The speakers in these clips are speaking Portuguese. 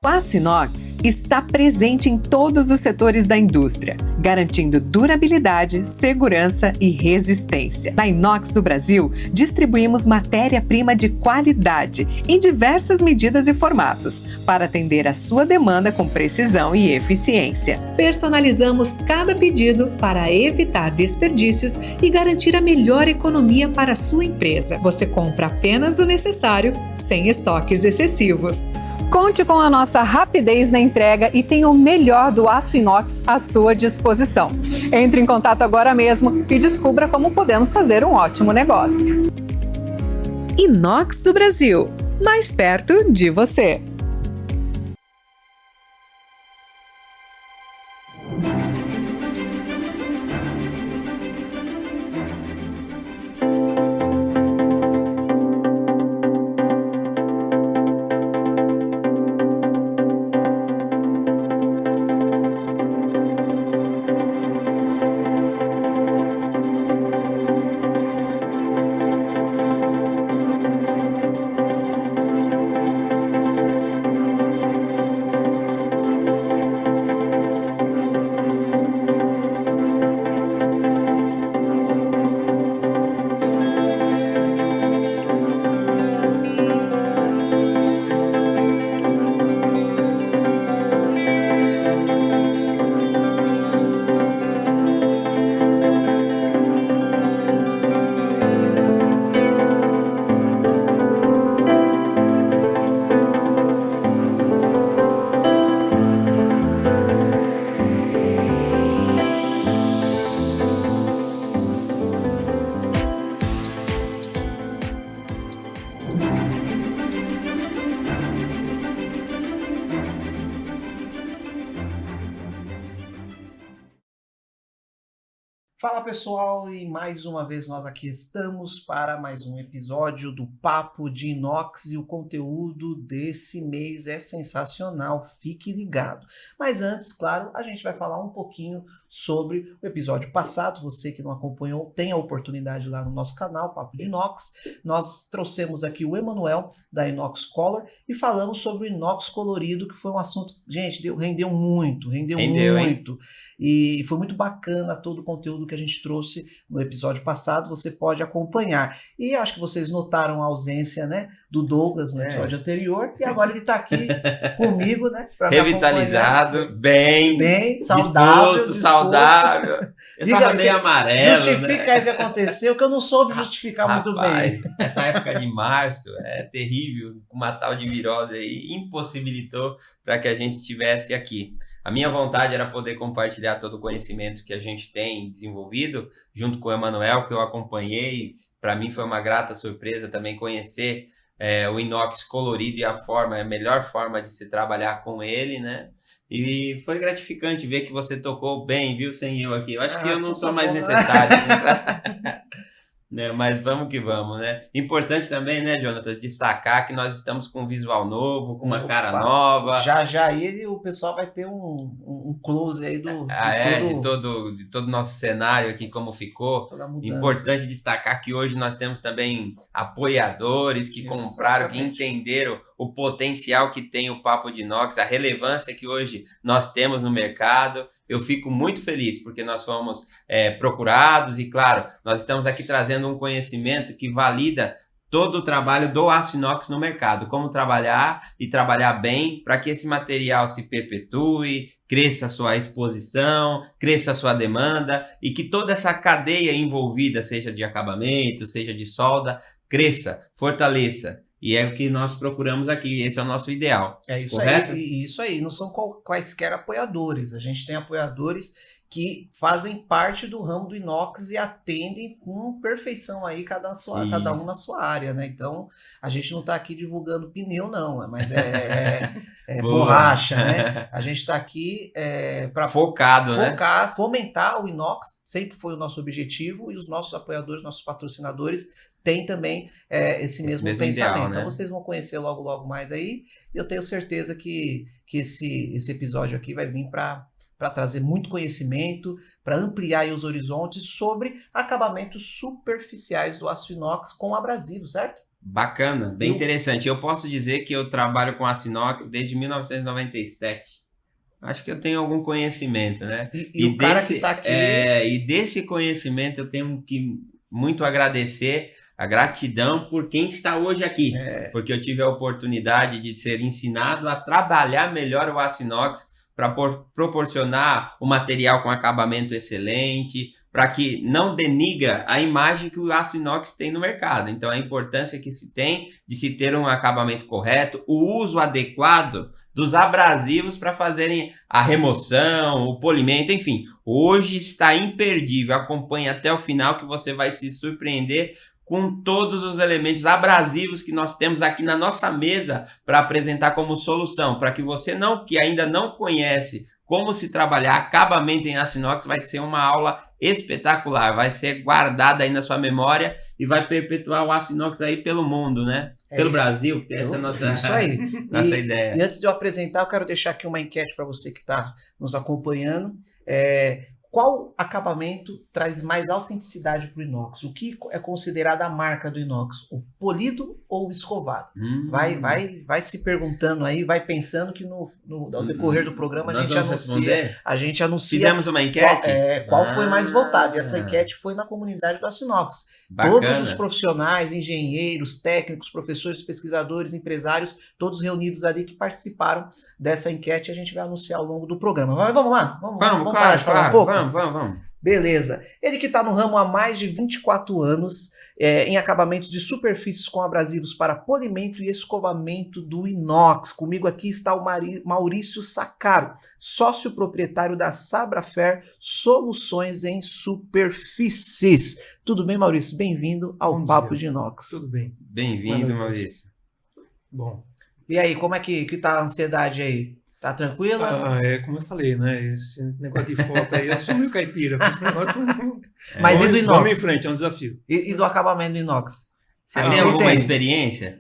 O aço inox está presente em todos os setores da indústria, garantindo durabilidade, segurança e resistência. Na Inox do Brasil, distribuímos matéria-prima de qualidade em diversas medidas e formatos, para atender a sua demanda com precisão e eficiência. Personalizamos cada pedido para evitar desperdícios e garantir a melhor economia para a sua empresa. Você compra apenas o necessário, sem estoques excessivos. Conte com a nossa rapidez na entrega e tenha o melhor do aço inox à sua disposição. Entre em contato agora mesmo e descubra como podemos fazer um ótimo negócio. Inox do Brasil, mais perto de você. Fala pessoal, e mais uma vez nós aqui estamos para mais um episódio do Papo de Inox e o conteúdo desse mês é sensacional, fique ligado. Mas antes, claro, a gente vai falar um pouquinho sobre o episódio passado, você que não acompanhou tem a oportunidade lá no nosso canal, Papo de Inox. Nós trouxemos aqui o Emanuel da Inox Color e falamos sobre o inox colorido, que foi um assunto, gente, rendeu muito, rendeu muito. Hein? E foi muito bacana todo o conteúdo que a gente trouxe no episódio passado, você pode acompanhar. E acho que vocês notaram a ausência, né, do Douglas no episódio anterior, e agora ele está aqui comigo, né? Revitalizado, bem saudável. Saudável. Eu tava meio amarelo. Justifica aí o que aconteceu, que eu não soube justificar muito bem. Essa época de março é terrível, uma tal de virose aí impossibilitou para que a gente estivesse aqui. A minha vontade era poder compartilhar todo o conhecimento que a gente tem desenvolvido junto com o Emanuel, que eu acompanhei. Para mim foi uma grata surpresa também conhecer o inox colorido e a melhor forma de se trabalhar com ele, né? E foi gratificante ver que você tocou bem, viu, sem eu aqui. Eu acho que eu não sou mais necessário. Né, mas vamos que vamos, né? Importante também, né, Jonatas, destacar que nós estamos com um visual novo, com uma cara nova. Já aí o pessoal vai ter um close aí de todo o nosso cenário aqui, como ficou. Importante destacar que hoje nós temos também apoiadores que compraram, que entenderam o potencial que tem o Papo de Inox, a relevância que hoje nós temos no mercado. Eu fico muito feliz porque nós fomos procurados e, claro, nós estamos aqui trazendo um conhecimento que valida todo o trabalho do aço inox no mercado, como trabalhar e trabalhar bem para que esse material se perpetue, cresça a sua exposição, cresça a sua demanda e que toda essa cadeia envolvida, seja de acabamento, seja de solda, cresça, fortaleça. E é o que nós procuramos aqui, esse é o nosso ideal. É isso, correto? Isso aí, não são quaisquer apoiadores, a gente tem apoiadores que fazem parte do ramo do inox e atendem com perfeição aí cada um na sua área, né? Então, a gente não está aqui divulgando pneu não, mas borracha, né? A gente está aqui para focar, fomentar o inox, sempre foi o nosso objetivo, e os nossos apoiadores, nossos patrocinadores têm também esse mesmo pensamento. Ideal, né? Então vocês vão conhecer logo mais aí, e eu tenho certeza que esse episódio aqui vai vir para trazer muito conhecimento, para ampliar aí os horizontes sobre acabamentos superficiais do aço inox com abrasivo, certo? Bacana, bem interessante. Eu posso dizer que eu trabalho com aço inox desde 1997. Acho que eu tenho algum conhecimento, né? E o cara que tá aqui... e desse conhecimento eu tenho que muito agradecer a gratidão por quem está hoje aqui. Porque eu tive a oportunidade de ser ensinado a trabalhar melhor o aço inox para proporcionar o material com acabamento excelente, para que não denigra a imagem que o aço inox tem no mercado. Então, a importância que se tem de se ter um acabamento correto, o uso adequado dos abrasivos para fazerem a remoção, o polimento, enfim. Hoje está imperdível. Acompanhe até o final que você vai se surpreender com todos os elementos abrasivos que nós temos aqui na nossa mesa para apresentar como solução, para que você que ainda não conhece como se trabalhar acabamento em aço inox, vai ser uma aula espetacular, vai ser guardada aí na sua memória e vai perpetuar o aço inox aí pelo mundo, né? Pelo Brasil, porque essa é a nossa ideia. E antes de eu apresentar, eu quero deixar aqui uma enquete para você que está nos acompanhando. Qual acabamento traz mais autenticidade para o inox? O que é considerado a marca do inox? O polido ou o escovado? Vai se perguntando aí, vai pensando que ao decorrer do programa a gente anuncia. Fizemos uma enquete? Qual foi mais votado? E essa enquete foi na comunidade do aço inox. Todos os profissionais, engenheiros, técnicos, professores, pesquisadores, empresários, todos reunidos ali que participaram dessa enquete, a gente vai anunciar ao longo do programa. Mas vamos lá? Vamos parar de falar um pouco? Vamos. Beleza. Ele que está no ramo há mais de 24 anos, em acabamentos de superfícies com abrasivos para polimento e escovamento do inox. Comigo aqui está o Maurício Saccaro, sócio proprietário da Sabrafer Soluções em Superfícies. Tudo bem, Maurício? Bem-vindo ao Papo de Inox. Tudo bem. Bem-vindo, Maurício. Bom. E aí, como é que tá a ansiedade aí? Tá tranquila? Como eu falei, né? Esse negócio de foto aí, eu sou meio caipira. Esse negócio... Mas e do inox? Vamos em frente, é um desafio. E do acabamento do inox? Você tem alguma experiência?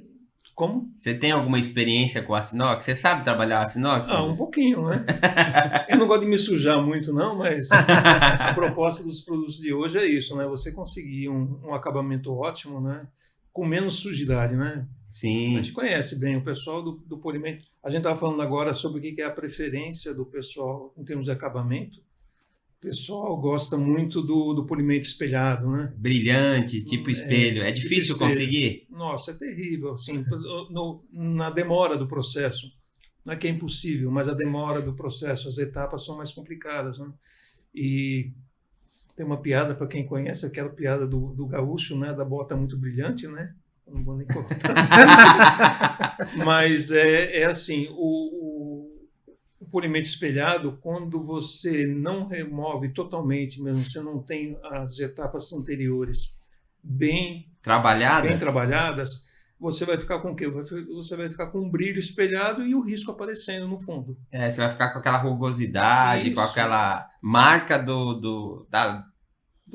Como? Você tem alguma experiência com aço inox? Você sabe trabalhar aço inox? Um pouquinho, né? Eu não gosto de me sujar muito, não, mas a proposta dos produtos de hoje é isso, né? Você conseguir um acabamento ótimo, né? Com menos sujidade, né? Sim. A gente conhece bem o pessoal do polimento. A gente estava falando agora sobre o que é a preferência do pessoal em termos de acabamento. O pessoal gosta muito do polimento espelhado, né? Brilhante, tipo espelho. É difícil tipo conseguir? Nossa, é terrível. Assim, na demora do processo. Não é que é impossível, mas a demora do processo, as etapas são mais complicadas, né? E tem uma piada, para quem conhece, aquela piada do gaúcho, né? Da bota muito brilhante, né? Não vou nem contar. Mas é assim, o polimento espelhado, quando você não remove totalmente mesmo, você não tem as etapas anteriores bem trabalhadas, você vai ficar com o quê? Você vai ficar com um brilho espelhado e o risco aparecendo no fundo. Você vai ficar com aquela rugosidade, com aquela marca do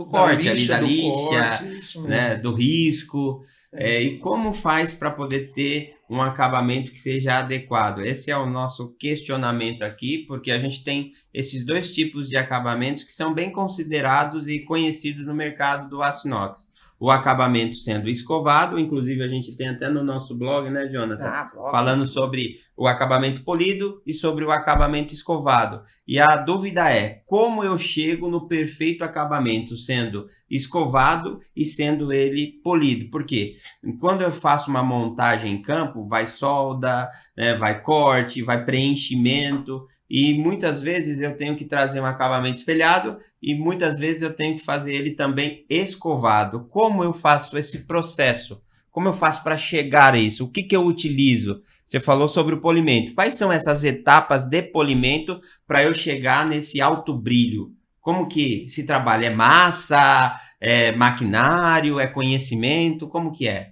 corte ali, da lixa, né, do risco. E como faz para poder ter um acabamento que seja adequado? Esse é o nosso questionamento aqui, porque a gente tem esses dois tipos de acabamentos que são bem considerados e conhecidos no mercado do aço inox. O acabamento sendo escovado, inclusive a gente tem até no nosso blog, né, Jonathan? Falando sobre o acabamento polido e sobre o acabamento escovado. E a dúvida é, como eu chego no perfeito acabamento, sendo escovado e sendo ele polido? Por quê? Quando eu faço uma montagem em campo, vai solda, né, vai corte, vai preenchimento, e muitas vezes eu tenho que trazer um acabamento espelhado e muitas vezes eu tenho que fazer ele também escovado. Como eu faço esse processo? Como eu faço para chegar a isso? O que eu utilizo? Você falou sobre o polimento. Quais são essas etapas de polimento para eu chegar nesse alto brilho? Como que se trabalha? É massa? É maquinário? É conhecimento? Como que é?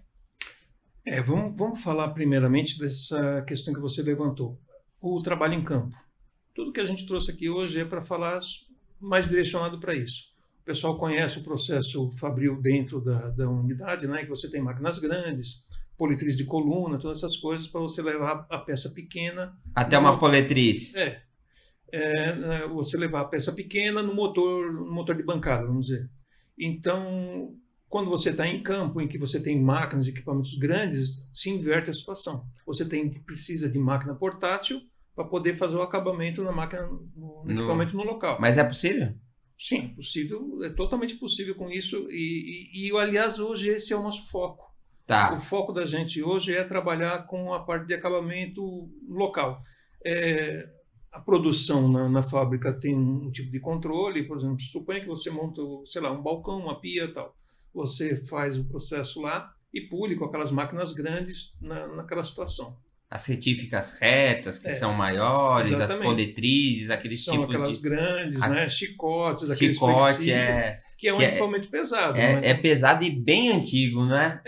Vamos falar primeiramente dessa questão que você levantou. O trabalho em campo. Tudo que a gente trouxe aqui hoje é para falar mais direcionado para isso. O pessoal conhece o processo fabril dentro da unidade, né? Que você tem máquinas grandes, politriz de coluna, todas essas coisas para você levar a peça pequena. Até uma politriz. Você levar a peça pequena no motor de bancada, vamos dizer. Então, Quando você está em campo, em que você tem máquinas e equipamentos grandes, se inverte a situação. Você precisa de máquina portátil para poder fazer o acabamento na máquina, no equipamento no local. Mas é possível? Sim, possível, é totalmente possível com isso. Aliás, hoje esse é o nosso foco. Tá. O foco da gente hoje é trabalhar com a parte de acabamento local. A produção na fábrica tem um tipo de controle, por exemplo, suponha que você monta, sei lá, um balcão, uma pia e tal. Você faz o processo lá e pule com aquelas máquinas grandes naquela situação. As retíficas retas, que são maiores, exatamente. As poletrizes, aqueles são tipos aquelas de... grandes, né? Chicotes, aqueles Chicote, flexíveis, que é um equipamento pesado. É pesado e bem antigo, não é?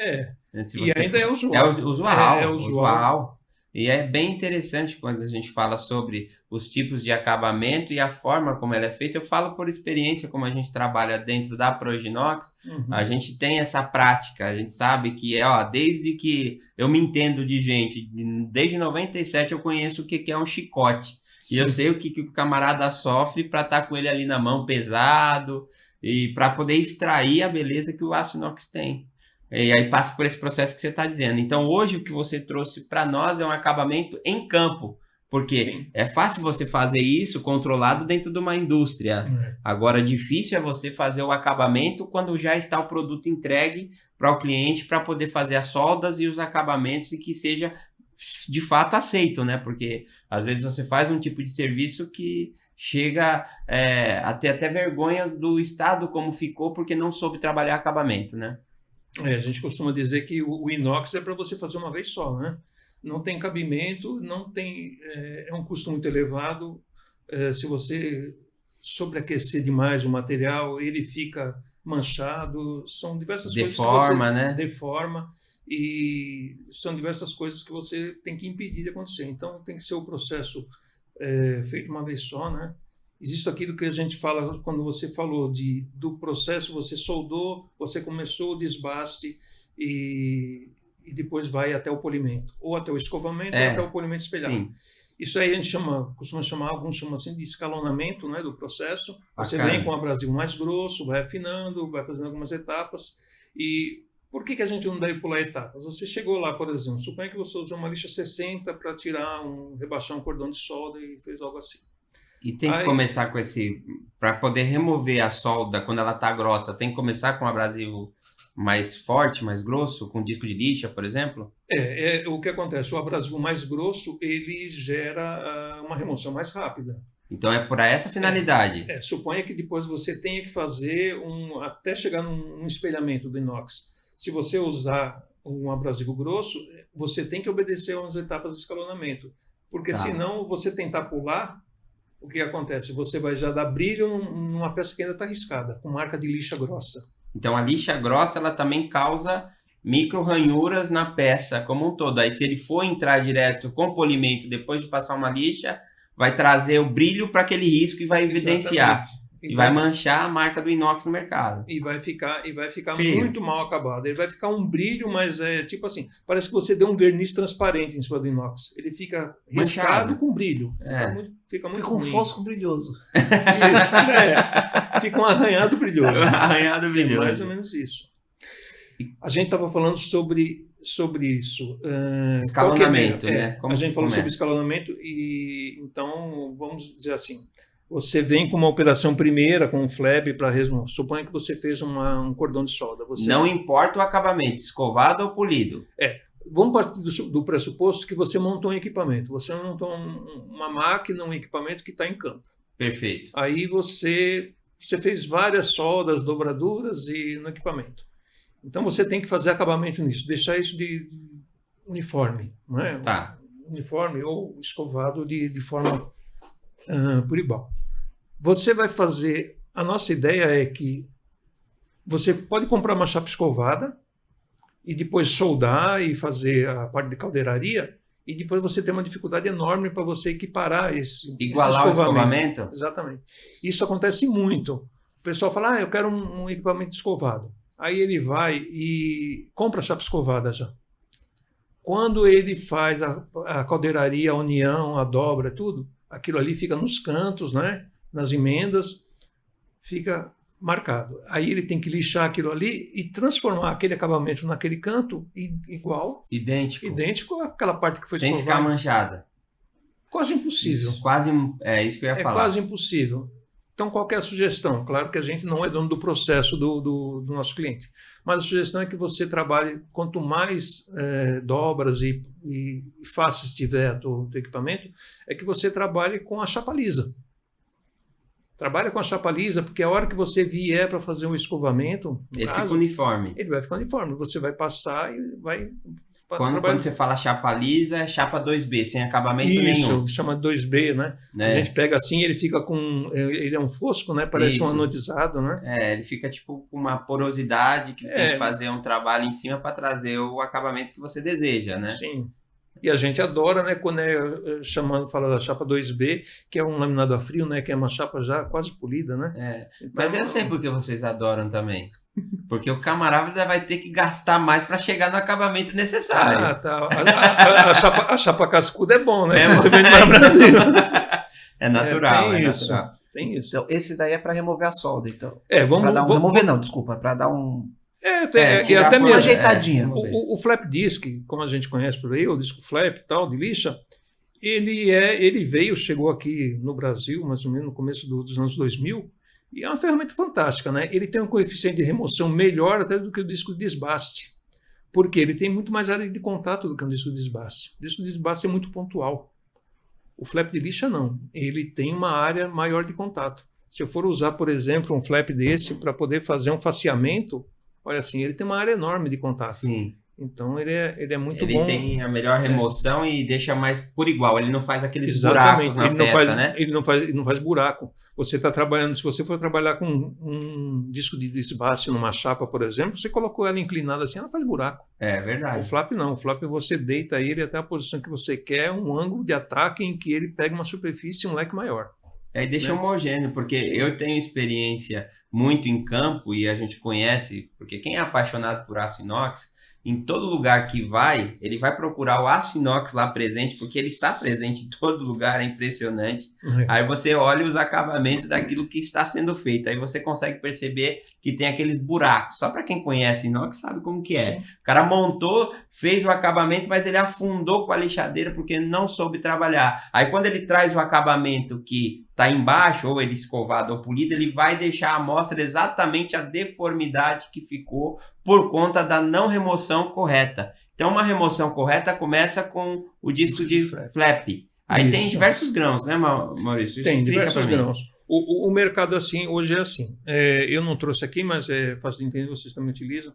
E ainda é usual. É usual. E é bem interessante quando a gente fala sobre os tipos de acabamento e a forma como ela é feita. Eu falo por experiência, como a gente trabalha dentro da Proginox, a gente tem essa prática, a gente sabe que desde que eu me entendo de gente, desde 97 eu conheço o que é um chicote. Sim. E eu sei o que o camarada sofre para estar com ele ali na mão pesado e para poder extrair a beleza que o aço inox tem. E aí passa por esse processo que você está dizendo. Então, hoje, o que você trouxe para nós é um acabamento em campo, porque Sim. é fácil você fazer isso controlado dentro de uma indústria. Agora, difícil é você fazer o acabamento quando já está o produto entregue para o cliente, para poder fazer as soldas e os acabamentos e que seja, de fato, aceito, né? Porque, às vezes, você faz um tipo de serviço que chega a ter até vergonha do estado como ficou, porque não soube trabalhar acabamento, né? A gente costuma dizer que o inox é para você fazer uma vez só, né? Não tem cabimento, não tem, é um custo muito elevado. Se você sobreaquecer demais o material, ele fica manchado. São diversas coisas que você deforma, e são diversas coisas que você tem que impedir de acontecer. Então tem que ser o processo feito uma vez só, né? Existe aquilo que a gente fala, quando você falou do processo, você soldou, você começou o desbaste e depois vai até o polimento, ou até o escovamento, ou até o polimento espelhado. Sim. Isso aí a gente costuma chamar, alguns chamam assim de escalonamento, né, do processo. Você vem com o abrasivo mais grosso, vai afinando, vai fazendo algumas etapas. E por que a gente não deve pular etapas? Você chegou lá, por exemplo, suponha que você usou uma lixa 60 para rebaixar um cordão de solda e fez algo assim. E tem que começar com para poder remover a solda quando ela está grossa, tem que começar com um abrasivo mais forte, mais grosso, com disco de lixa, por exemplo? O que acontece, o abrasivo mais grosso, ele gera uma remoção mais rápida. Então é por essa finalidade. Suponha que depois você tenha que fazer até chegar num espelhamento do inox. Se você usar um abrasivo grosso, você tem que obedecer a umas etapas de escalonamento, porque senão você tentar pular, o que acontece? Você vai já dar brilho numa peça que ainda está riscada, com marca de lixa grossa. Então a lixa grossa ela também causa micro ranhuras na peça como um todo. Aí se ele for entrar direto com polimento depois de passar uma lixa, vai trazer o brilho para aquele risco e vai evidenciar. E vai manchar a marca do inox no mercado. E vai ficar muito mal acabado. Ele vai ficar um brilho, mas tipo assim, parece que você deu um verniz transparente em cima do inox. Ele fica riscado com brilho. Fica um fosco brilhoso. Fica um arranhado brilhoso. Arranhado brilhoso. É mais ou menos isso. A gente estava falando sobre isso. Escalonamento, né? A gente falou sobre escalonamento e então vamos dizer assim. Você vem com uma operação primeira, com um flap para resmo. Suponha que você fez um cordão de solda. Não importa o acabamento, escovado ou polido. Vamos partir do pressuposto que você montou um equipamento. Você montou uma máquina, um equipamento que está em campo. Perfeito. Aí você fez várias soldas, dobraduras no equipamento. Então você tem que fazer acabamento nisso, deixar isso de uniforme, não é? Tá. Uniforme ou escovado de forma por igual. Você vai fazer... A nossa ideia é que você pode comprar uma chapa escovada e depois soldar e fazer a parte de caldeiraria e depois você tem uma dificuldade enorme para você equiparar igualar o escovamento? Exatamente. Isso acontece muito. O pessoal fala, eu quero um equipamento escovado. Aí ele vai e compra a chapa escovada já. Quando ele faz a caldeiraria, a união, a dobra, tudo, aquilo ali fica nos cantos, né? Nas emendas, fica marcado. Aí ele tem que lixar aquilo ali e transformar aquele acabamento naquele canto igual, idêntico àquela parte que foi sem escovada. Ficar manchada. Quase impossível. Isso que eu ia falar. É quase impossível. Então, qual que é a sugestão? Claro que a gente não é dono do processo do nosso cliente, mas a sugestão é que você trabalhe, quanto mais dobras e faces tiver do equipamento, é que você trabalhe com a chapa lisa. Trabalha com a chapa lisa, porque a hora que você vier para fazer um escovamento, fica uniforme. Ele vai ficar uniforme. Você vai passar e vai... Quando você fala chapa lisa, é chapa 2B, sem acabamento nenhum. Isso, chama 2B, né? A gente pega assim, ele fica ele é um fosco, né? Parece um anodizado, né? Ele fica tipo com uma porosidade que tem que fazer um trabalho em cima para trazer o acabamento que você deseja, né? Sim. E a gente adora, né, quando fala da chapa 2B, que é um laminado a frio, né, que é uma chapa já quase polida, né? Então, mas eu sei porque vocês adoram também. Porque o camarada vai ter que gastar mais para chegar no acabamento necessário. Tá. A chapa cascuda é bom, né? Você vende no Brasil. É natural, tem isso. Natural. Tem isso. Então, esse daí é para remover a solda, então. Para dar um... até mesmo uma ajeitadinha. O flap disc, como a gente conhece por aí, o disco flap e tal, de lixa, ele chegou aqui no Brasil, mais ou menos no começo dos anos 2000, e é uma ferramenta fantástica, né? Ele tem um coeficiente de remoção melhor até do que o disco de desbaste, porque ele tem muito mais área de contato do que um disco de desbaste. O disco de desbaste é muito pontual. O flap de lixa não, ele tem uma área maior de contato. Se eu for usar, por exemplo, um flap desse para poder fazer um faceamento, olha assim, ele tem uma área enorme de contato. Sim. Então ele é muito bom. Ele tem a melhor remoção e deixa mais por igual. Ele não faz aqueles Exatamente. buracos na peça, né? Ele não faz buraco. Você está trabalhando, se você for trabalhar com um disco de desbaste numa chapa, por exemplo, você colocou ela inclinada assim, ela faz buraco. É verdade. O flap não. O flap você deita ele até a posição que você quer, um ângulo de ataque em que ele pega uma superfície e um leque maior. E deixa homogêneo, porque eu tenho experiência muito em campo e a gente conhece, porque quem é apaixonado por aço inox, em todo lugar que vai, ele vai procurar o aço inox lá presente, porque ele está presente em todo lugar, é impressionante. Aí você olha os acabamentos daquilo que está sendo feito, aí você consegue perceber que tem aqueles buracos. Só para quem conhece inox sabe como que é. Sim. O cara montou, fez o acabamento, mas ele afundou com a lixadeira porque não soube trabalhar. Aí quando ele traz o acabamento que está embaixo, ou ele escovado ou polido, ele vai deixar à mostra exatamente a deformidade que ficou por conta da não remoção correta. Então, uma remoção correta começa com o disco de flap. Aí tem diversos grãos, né, Maurício? Tem diversos grãos. O mercado assim, hoje é assim. Eu não trouxe aqui, mas é fácil de entender, vocês também utilizam.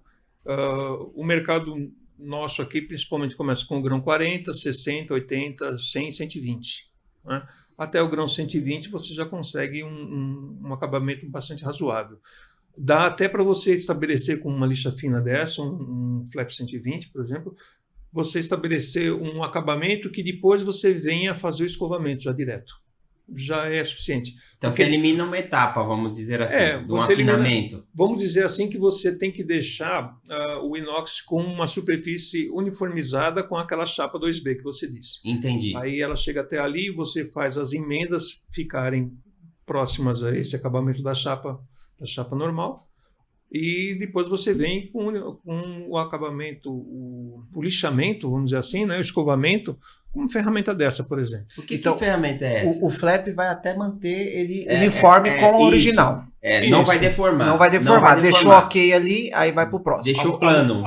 O mercado nosso aqui, principalmente, começa com o grão 40, 60, 80, 100, 120. Né? Até o grão 120 você já consegue um acabamento bastante razoável. Dá até para você estabelecer com uma lixa fina dessa, um flap 120, por exemplo, você estabelecer um acabamento que depois você venha fazer o escovamento já direto. Já é suficiente. Então você elimina uma etapa, vamos dizer assim, do afinamento. Vamos dizer assim que você tem que deixar o inox com uma superfície uniformizada com aquela chapa 2B que você disse. Entendi. Aí ela chega até ali, você faz as emendas ficarem próximas a esse acabamento da chapa normal, e depois você vem com o acabamento, o lixamento, vamos dizer assim, né, o escovamento, com uma ferramenta dessa, por exemplo. Que ferramenta é essa? O flap vai até manter ele uniforme com o original. Não vai deformar. Não vai deformar. Deixou ok ali, aí vai para o próximo. Deixou plano.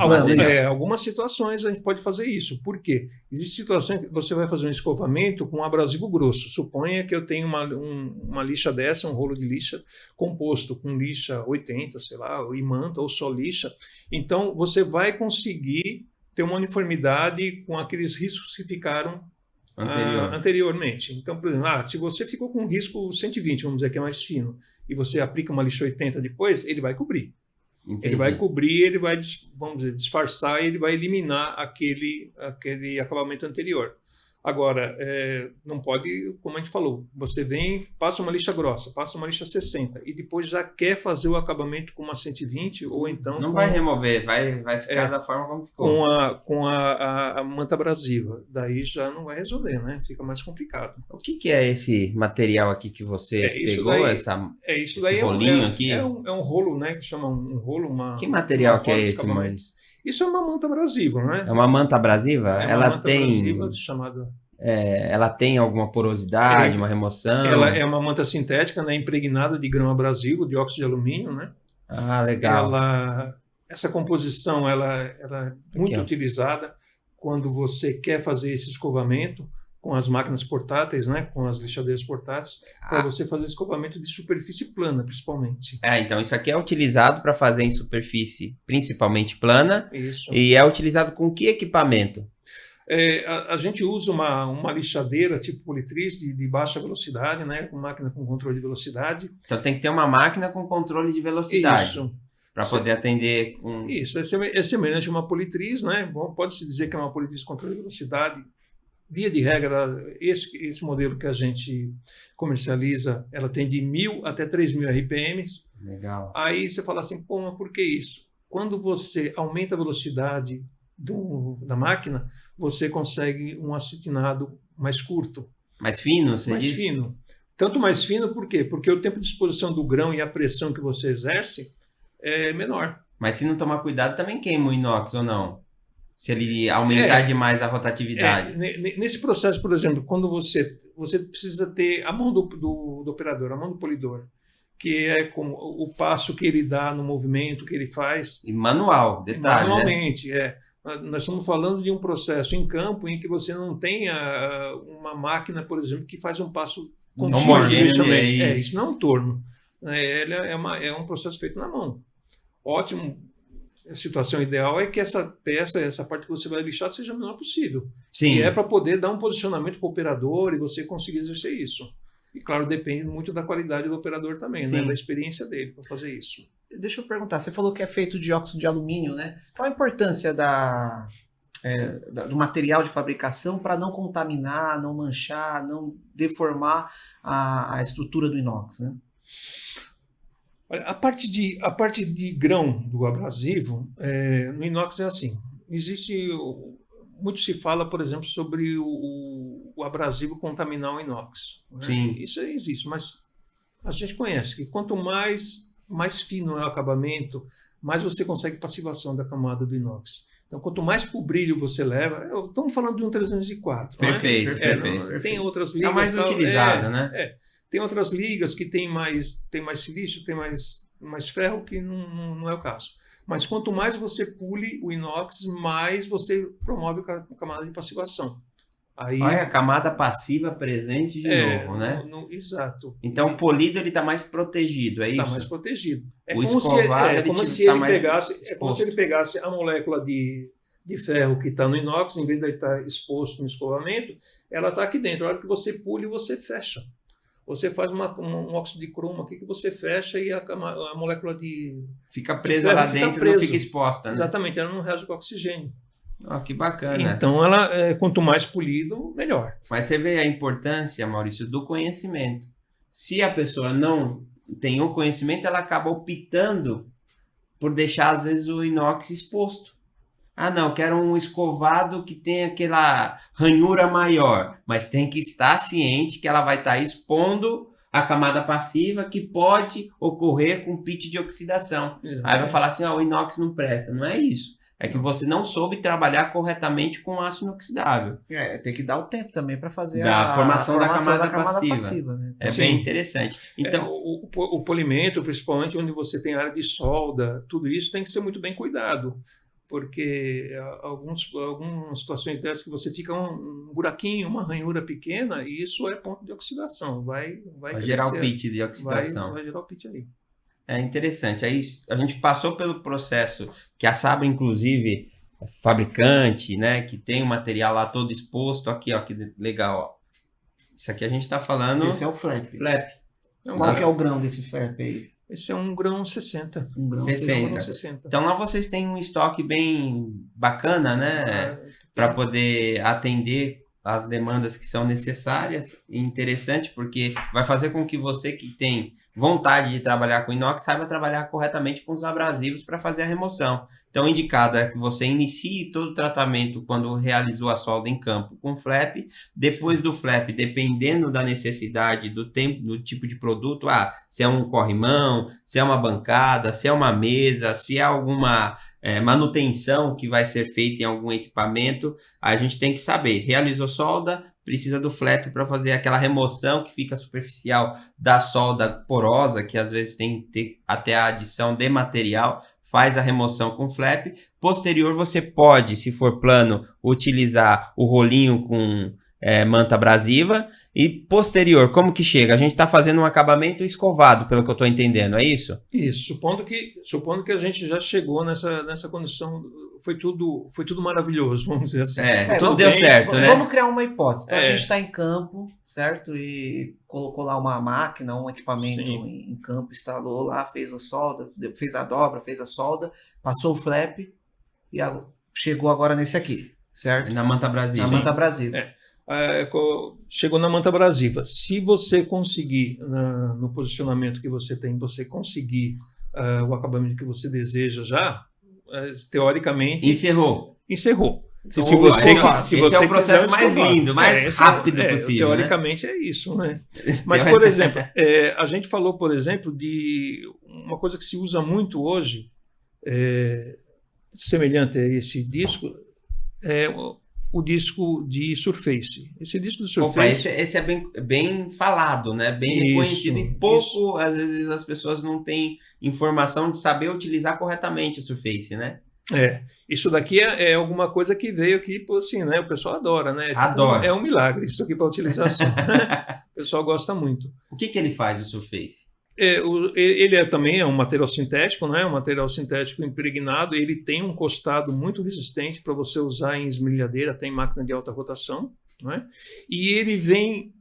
Algumas situações a gente pode fazer isso. Por quê? Existem situações que você vai fazer um escovamento com um abrasivo grosso. Suponha que eu tenho uma lixa dessa, um rolo de lixa composto com lixa 80, sei lá, ou imanta, ou só lixa. Então, você vai conseguir ter uma uniformidade com aqueles riscos que ficaram anteriormente. Então, por exemplo, se você ficou com um risco 120, vamos dizer que é mais fino, e você aplica uma lixa 80 depois, ele vai cobrir. Entendi. Ele vai cobrir, ele vai, vamos dizer, disfarçar, e ele vai eliminar aquele acabamento anterior. Agora, não pode, como a gente falou, você vem, passa uma lixa grossa, passa uma lixa 60 e depois já quer fazer o acabamento com uma 120 ou então... Não vai remover, vai ficar da forma como ficou. Com a manta abrasiva. Daí já não vai resolver, né? Fica mais complicado. O que é esse material aqui que você pegou? Esse rolinho aqui? É um rolo, né? Que chama um rolo, Que material que é esse, Maurício? Isso é uma manta abrasiva, né? É uma manta abrasiva? Ela tem abrasiva chamada... ela tem alguma porosidade, uma remoção? Ela é uma manta sintética, né? Impregnada de grão abrasivo, de óxido de alumínio, né? Ah, legal. Essa composição ela é muito utilizada quando você quer fazer esse escovamento com as máquinas portáteis, né? Com as lixadeiras portáteis, para você fazer escovamento de superfície plana, principalmente. Então isso aqui é utilizado para fazer em superfície principalmente plana. Isso. E é utilizado com que equipamento? A gente usa uma lixadeira tipo politriz de baixa velocidade, né? Com máquina com controle de velocidade. Então tem que ter uma máquina com controle de velocidade. Isso. Para poder atender Isso, é semelhante a uma politriz, né? Bom, pode-se dizer que é uma politriz com controle de velocidade. Via de regra, esse modelo que a gente comercializa, ela tem de 1.000 até 3.000 RPMs. Legal. Aí você fala assim, pô, mas por que isso? Quando você aumenta a velocidade da máquina, você consegue um acetinado mais curto. Mais fino, você diz? Mais fino. Tanto mais fino, por quê? Porque o tempo de exposição do grão e a pressão que você exerce é menor. Mas se não tomar cuidado, também queima o inox, ou não? Se ele aumentar demais a rotatividade. Nesse processo, por exemplo, quando você precisa ter a mão do operador, a mão do polidor, que é como o passo que ele dá no movimento que ele faz. E manual, detalhe. Manualmente, né? Nós estamos falando de um processo em campo em que você não tenha uma máquina, por exemplo, que faz um passo contínuo. Homogêneo, isso não é um torno. É um processo feito na mão. Ótimo. A situação ideal é que essa parte que você vai lixar, seja o menor possível. Sim. E é para poder dar um posicionamento para o operador e você conseguir exercer isso. E, claro, depende muito da qualidade do operador também, né? Da experiência dele para fazer isso. Deixa eu perguntar, você falou que é feito de óxido de alumínio, né? Qual a importância do material de fabricação para não contaminar, não manchar, não deformar a estrutura do inox, né? A parte de grão do abrasivo, no inox é assim. Muito se fala, por exemplo, sobre o abrasivo contaminar o inox. Né? Sim. Isso existe, mas a gente conhece que quanto mais fino é o acabamento, mais você consegue passivação da camada do inox. Então, quanto mais para o brilho você leva, estamos falando de um 304. Perfeito, né? perfeito. Tem outras ligas. É mais utilizado, né? Tem outras ligas que tem mais silício, tem mais ferro, que não é o caso. Mas quanto mais você pule o inox, mais você promove a camada de passivação. Olha, a camada passiva presente de novo, né? Exato. Então o polido está mais protegido, é isso? Está mais protegido. O escovado é como se ele pegasse a molécula de ferro que está no inox, em vez de estar exposto no escovamento, ela está aqui dentro. A hora que você pule, você fecha. Você faz um óxido de cromo aqui que você fecha e a molécula de... Fica presa lá dentro, não fica exposta, né? Exatamente, ela não reage com oxigênio. Que bacana. Então, quanto mais polido, melhor. Mas você vê a importância, Maurício, do conhecimento. Se a pessoa não tem o conhecimento, ela acaba optando por deixar, às vezes, o inox exposto. Não, quero um escovado que tenha aquela ranhura maior, mas tem que estar ciente que ela vai estar expondo a camada passiva que pode ocorrer com pitch de oxidação. Exatamente. Aí vai falar assim, o inox não presta. Não é isso. É que você não soube trabalhar corretamente com aço inoxidável. Tem que dar o tempo também para fazer a formação da camada passiva, né? Bem interessante. Então, o polimento, principalmente onde você tem área de solda, tudo isso tem que ser muito bem cuidado. Porque algumas situações dessas que você fica um buraquinho, uma ranhura pequena, e isso é ponto de oxidação. Vai gerar o pitch de oxidação. Vai gerar o pitch ali. É interessante. Aí a gente passou pelo processo que a Sabra, inclusive, é fabricante, né, que tem o material lá todo exposto. Aqui, ó, que legal. Ó. Isso aqui a gente está falando... Esse é o flap. Qual que é o grão desse flap aí? Esse é um grão 60. Um grão 60. Então lá vocês têm um estoque bem bacana, né? Para poder atender as demandas que são necessárias, e interessante porque vai fazer com que você que tem vontade de trabalhar com inox saiba trabalhar corretamente com os abrasivos para fazer a remoção. Então, o indicado é que você inicie todo o tratamento quando realizou a solda em campo com flap. Depois do flap, dependendo da necessidade, do tempo, do tipo de produto, se é um corrimão, se é uma bancada, se é uma mesa, se é alguma manutenção que vai ser feita em algum equipamento, a gente tem que saber. Realizou solda, precisa do flap para fazer aquela remoção que fica superficial da solda porosa, que às vezes tem que ter até a adição de material. Faz a remoção com flap. Posterior, você pode, se for plano, utilizar o rolinho com manta abrasiva. E posterior, como que chega? A gente está fazendo um acabamento escovado, pelo que eu estou entendendo, é isso? Isso, supondo que a gente já chegou nessa condição, foi tudo maravilhoso, vamos dizer assim. Tudo deu certo, né? Vamos criar uma hipótese. Então, a gente está em campo, certo? E colocou lá uma máquina, um equipamento em campo, instalou lá, fez a solda, fez a dobra, fez a solda, passou o flap e chegou agora nesse aqui, certo? Na manta abrasiva. Na manta abrasiva. Chegou na manta abrasiva. Se você conseguir, no posicionamento que você tem, você conseguir o acabamento que você deseja já, teoricamente... Encerrou. Então, esse é o processo mais lindo, mais rápido possível. Teoricamente, né? É isso, né? Mas, por exemplo, a gente falou, por exemplo, de uma coisa que se usa muito hoje, semelhante a esse disco, o disco de Surface. Esse disco de Surface... Esse é bem falado, né? Bem reconhecido. E pouco, às vezes, as pessoas não têm informação de saber utilizar corretamente o Surface, né? Isso daqui é alguma coisa que veio aqui, assim, né? O pessoal adora, né? Adora. É um milagre isso aqui para utilização. O pessoal gosta muito. O que ele faz, o Surface? Ele também é um material sintético, né? Um material sintético impregnado. Ele tem um costado muito resistente para você usar em esmerilhadeira, até em máquina de alta rotação, né? E ele vem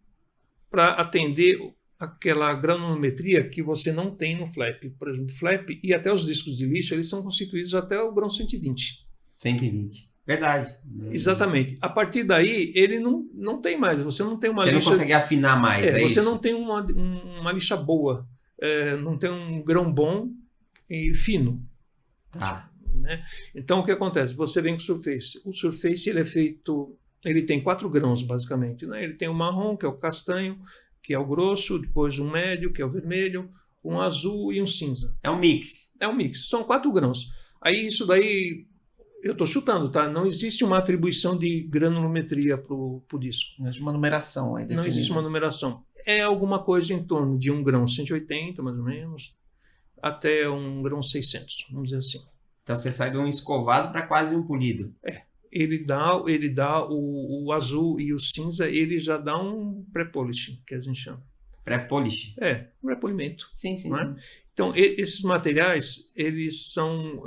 para atender aquela granulometria que você não tem no flap. Por exemplo, flap e até os discos de lixo, eles são constituídos até o grão 120. 120. Verdade. Exatamente. A partir daí, ele não tem mais. Você não tem uma lixa... Você não consegue afinar mais, você isso? não tem uma lixa boa. Não tem um grão bom e fino. Tá. Né? Então, o que acontece? Você vem com o Surface. O Surface ele é feito... Ele tem 4 grãos, basicamente. Né? Ele tem o marrom, que é o castanho, que é o grosso, depois um médio, que é o vermelho, um azul e um cinza. É um mix. É um mix. São 4 grãos. Aí, isso daí... Eu estou chutando, tá? Não existe uma atribuição de granulometria para o disco. Não existe uma numeração aí definida. Não existe uma numeração. É alguma coisa em torno de 1 grão 180, mais ou menos, até 1 grão 600, vamos dizer assim. Então você sai de um escovado para quase um polido. Ele dá o azul e o cinza, ele já dá um pré-polish, que a gente chama. Pré-polish? Um pré-polimento. Sim. Então, esses materiais, eles são,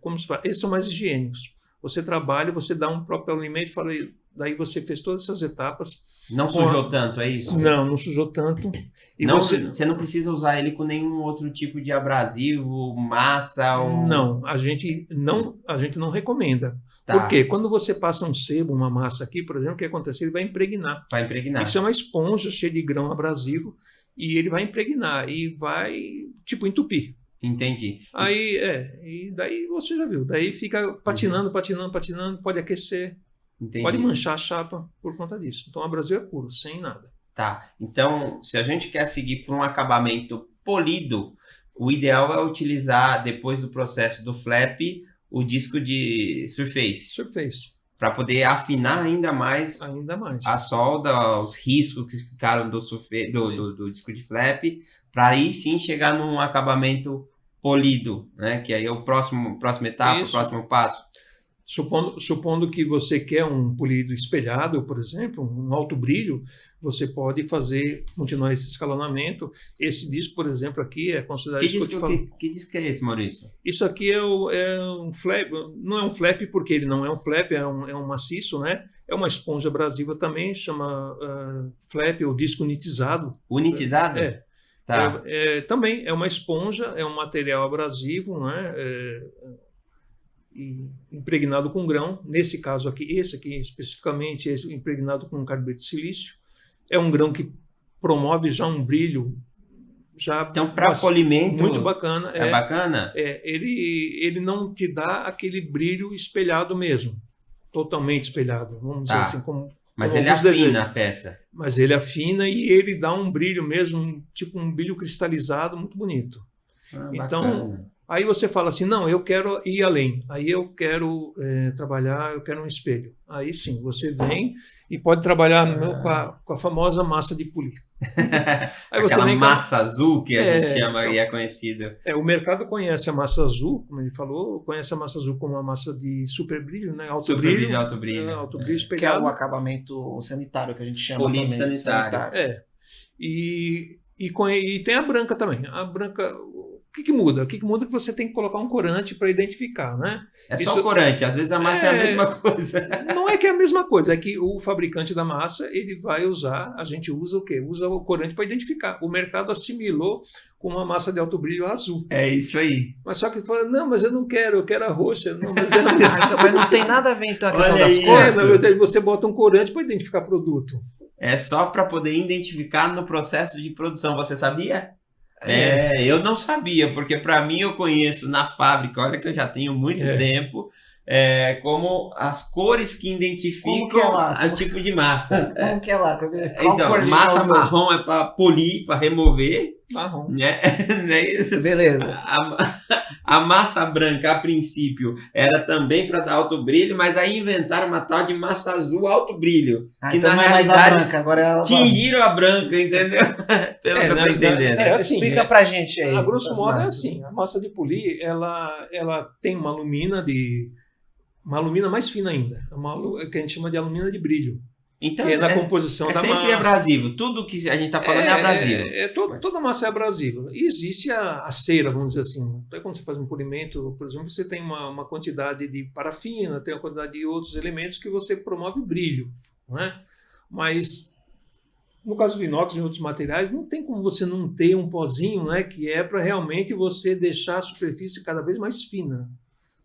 como se fala, eles são mais higiênicos. Você trabalha, você dá um próprio alimento, daí você fez todas essas etapas. Não sujou tanto, é isso? Não sujou tanto. E você não precisa usar ele com nenhum outro tipo de abrasivo, massa? Ou... Não, a gente não recomenda. Tá. Por quê? Quando você passa um sebo, uma massa aqui, por exemplo, o que acontece? Ele vai impregnar. Vai impregnar. Isso é uma esponja cheia de grão abrasivo e ele vai impregnar e vai, entupir. Entendi. Aí, e daí você já viu. Daí fica patinando, pode aquecer. Entendi. Pode manchar a chapa por conta disso. Então, o abrasivo é puro, sem nada. Tá. Então, se a gente quer seguir para um acabamento polido, o ideal é utilizar, depois do processo do flap, o disco de Surface. Para poder afinar ainda mais a solda, os riscos que ficaram do disco de flap, para aí sim chegar num acabamento polido, né? Que aí é o próxima etapa, o próximo passo. Supondo que você quer um polido espelhado, por exemplo, um alto brilho, você pode continuar esse escalonamento. Esse disco, por exemplo, aqui é considerado... Que disco é esse, Maurício? Isso aqui é um flap, não é um flap porque ele não é um flap, é um maciço, né? É uma esponja abrasiva também, chama flap ou disco unitizado. Unitizado? Tá. Também é uma esponja, é um material abrasivo, né? e impregnado com grão. Nesse caso aqui, esse aqui especificamente, esse impregnado com carboidrato de silício. É um grão que promove já um brilho. Então, para polimento... Muito bacana. É bacana? Ele não te dá aquele brilho espelhado mesmo. Totalmente espelhado. Vamos dizer assim, mas ele afina a peça. Mas ele afina e ele dá um brilho mesmo, tipo um brilho cristalizado muito bonito. Então, bacana. Aí você fala assim, não, eu quero ir além. Aí eu quero trabalhar, eu quero um espelho. Aí sim, você vem e pode trabalhar com a famosa massa de polir. Aí aquela massa azul que a gente chama e é conhecida. O mercado conhece a massa azul, como ele falou, conhece a massa azul como uma massa de super brilho, né? Alto brilho, alto brilho. Alto brilho espelhado. Que é o acabamento sanitário que a gente chama polido também. sanitário. E tem a branca também. A branca... O que muda? O que muda é que você tem que colocar um corante para identificar, né? É só o corante, às vezes a massa é a mesma coisa. Não é que é a mesma coisa, é que o fabricante da massa, ele vai usar, a gente usa o quê? Usa o corante para identificar. O mercado assimilou com uma massa de alto brilho azul. É isso aí. Mas só que fala, não, mas eu quero a roxa. Não, mas mas não tem nada a ver então a questão Olha das isso. cores? Na verdade, você bota um corante para identificar produto. É só para poder identificar no processo de produção. Você sabia? Eu não sabia, porque para mim eu conheço na fábrica, olha que eu já tenho muito tempo, como as cores que identificam o tipo de massa. Como que é lá? Então, massa marrom é para polir, para remover. Marrom. Né? Não é isso? Beleza. A massa branca, a princípio, era também para dar alto brilho, mas aí inventaram uma tal de massa azul alto brilho. Que então na não é mais realidade a branca, agora é a tingiram a branca, entendeu? Pelo que eu tô entendendo. Assim, explica pra gente aí. A grosso modo é assim, a massa de polir, ela tem uma alumina mais fina ainda, que a gente chama de alumina de brilho. Então, que é na composição da massa. É sempre abrasivo. Tudo que a gente está falando é abrasivo. Toda massa é abrasiva. E existe a cera, vamos dizer assim. Então, quando você faz um polimento, por exemplo, você tem uma quantidade de parafina, tem uma quantidade de outros elementos que você promove brilho. Não é? Mas, no caso do inox e outros materiais, não tem como você não ter um pozinho, né, que é para realmente você deixar a superfície cada vez mais fina.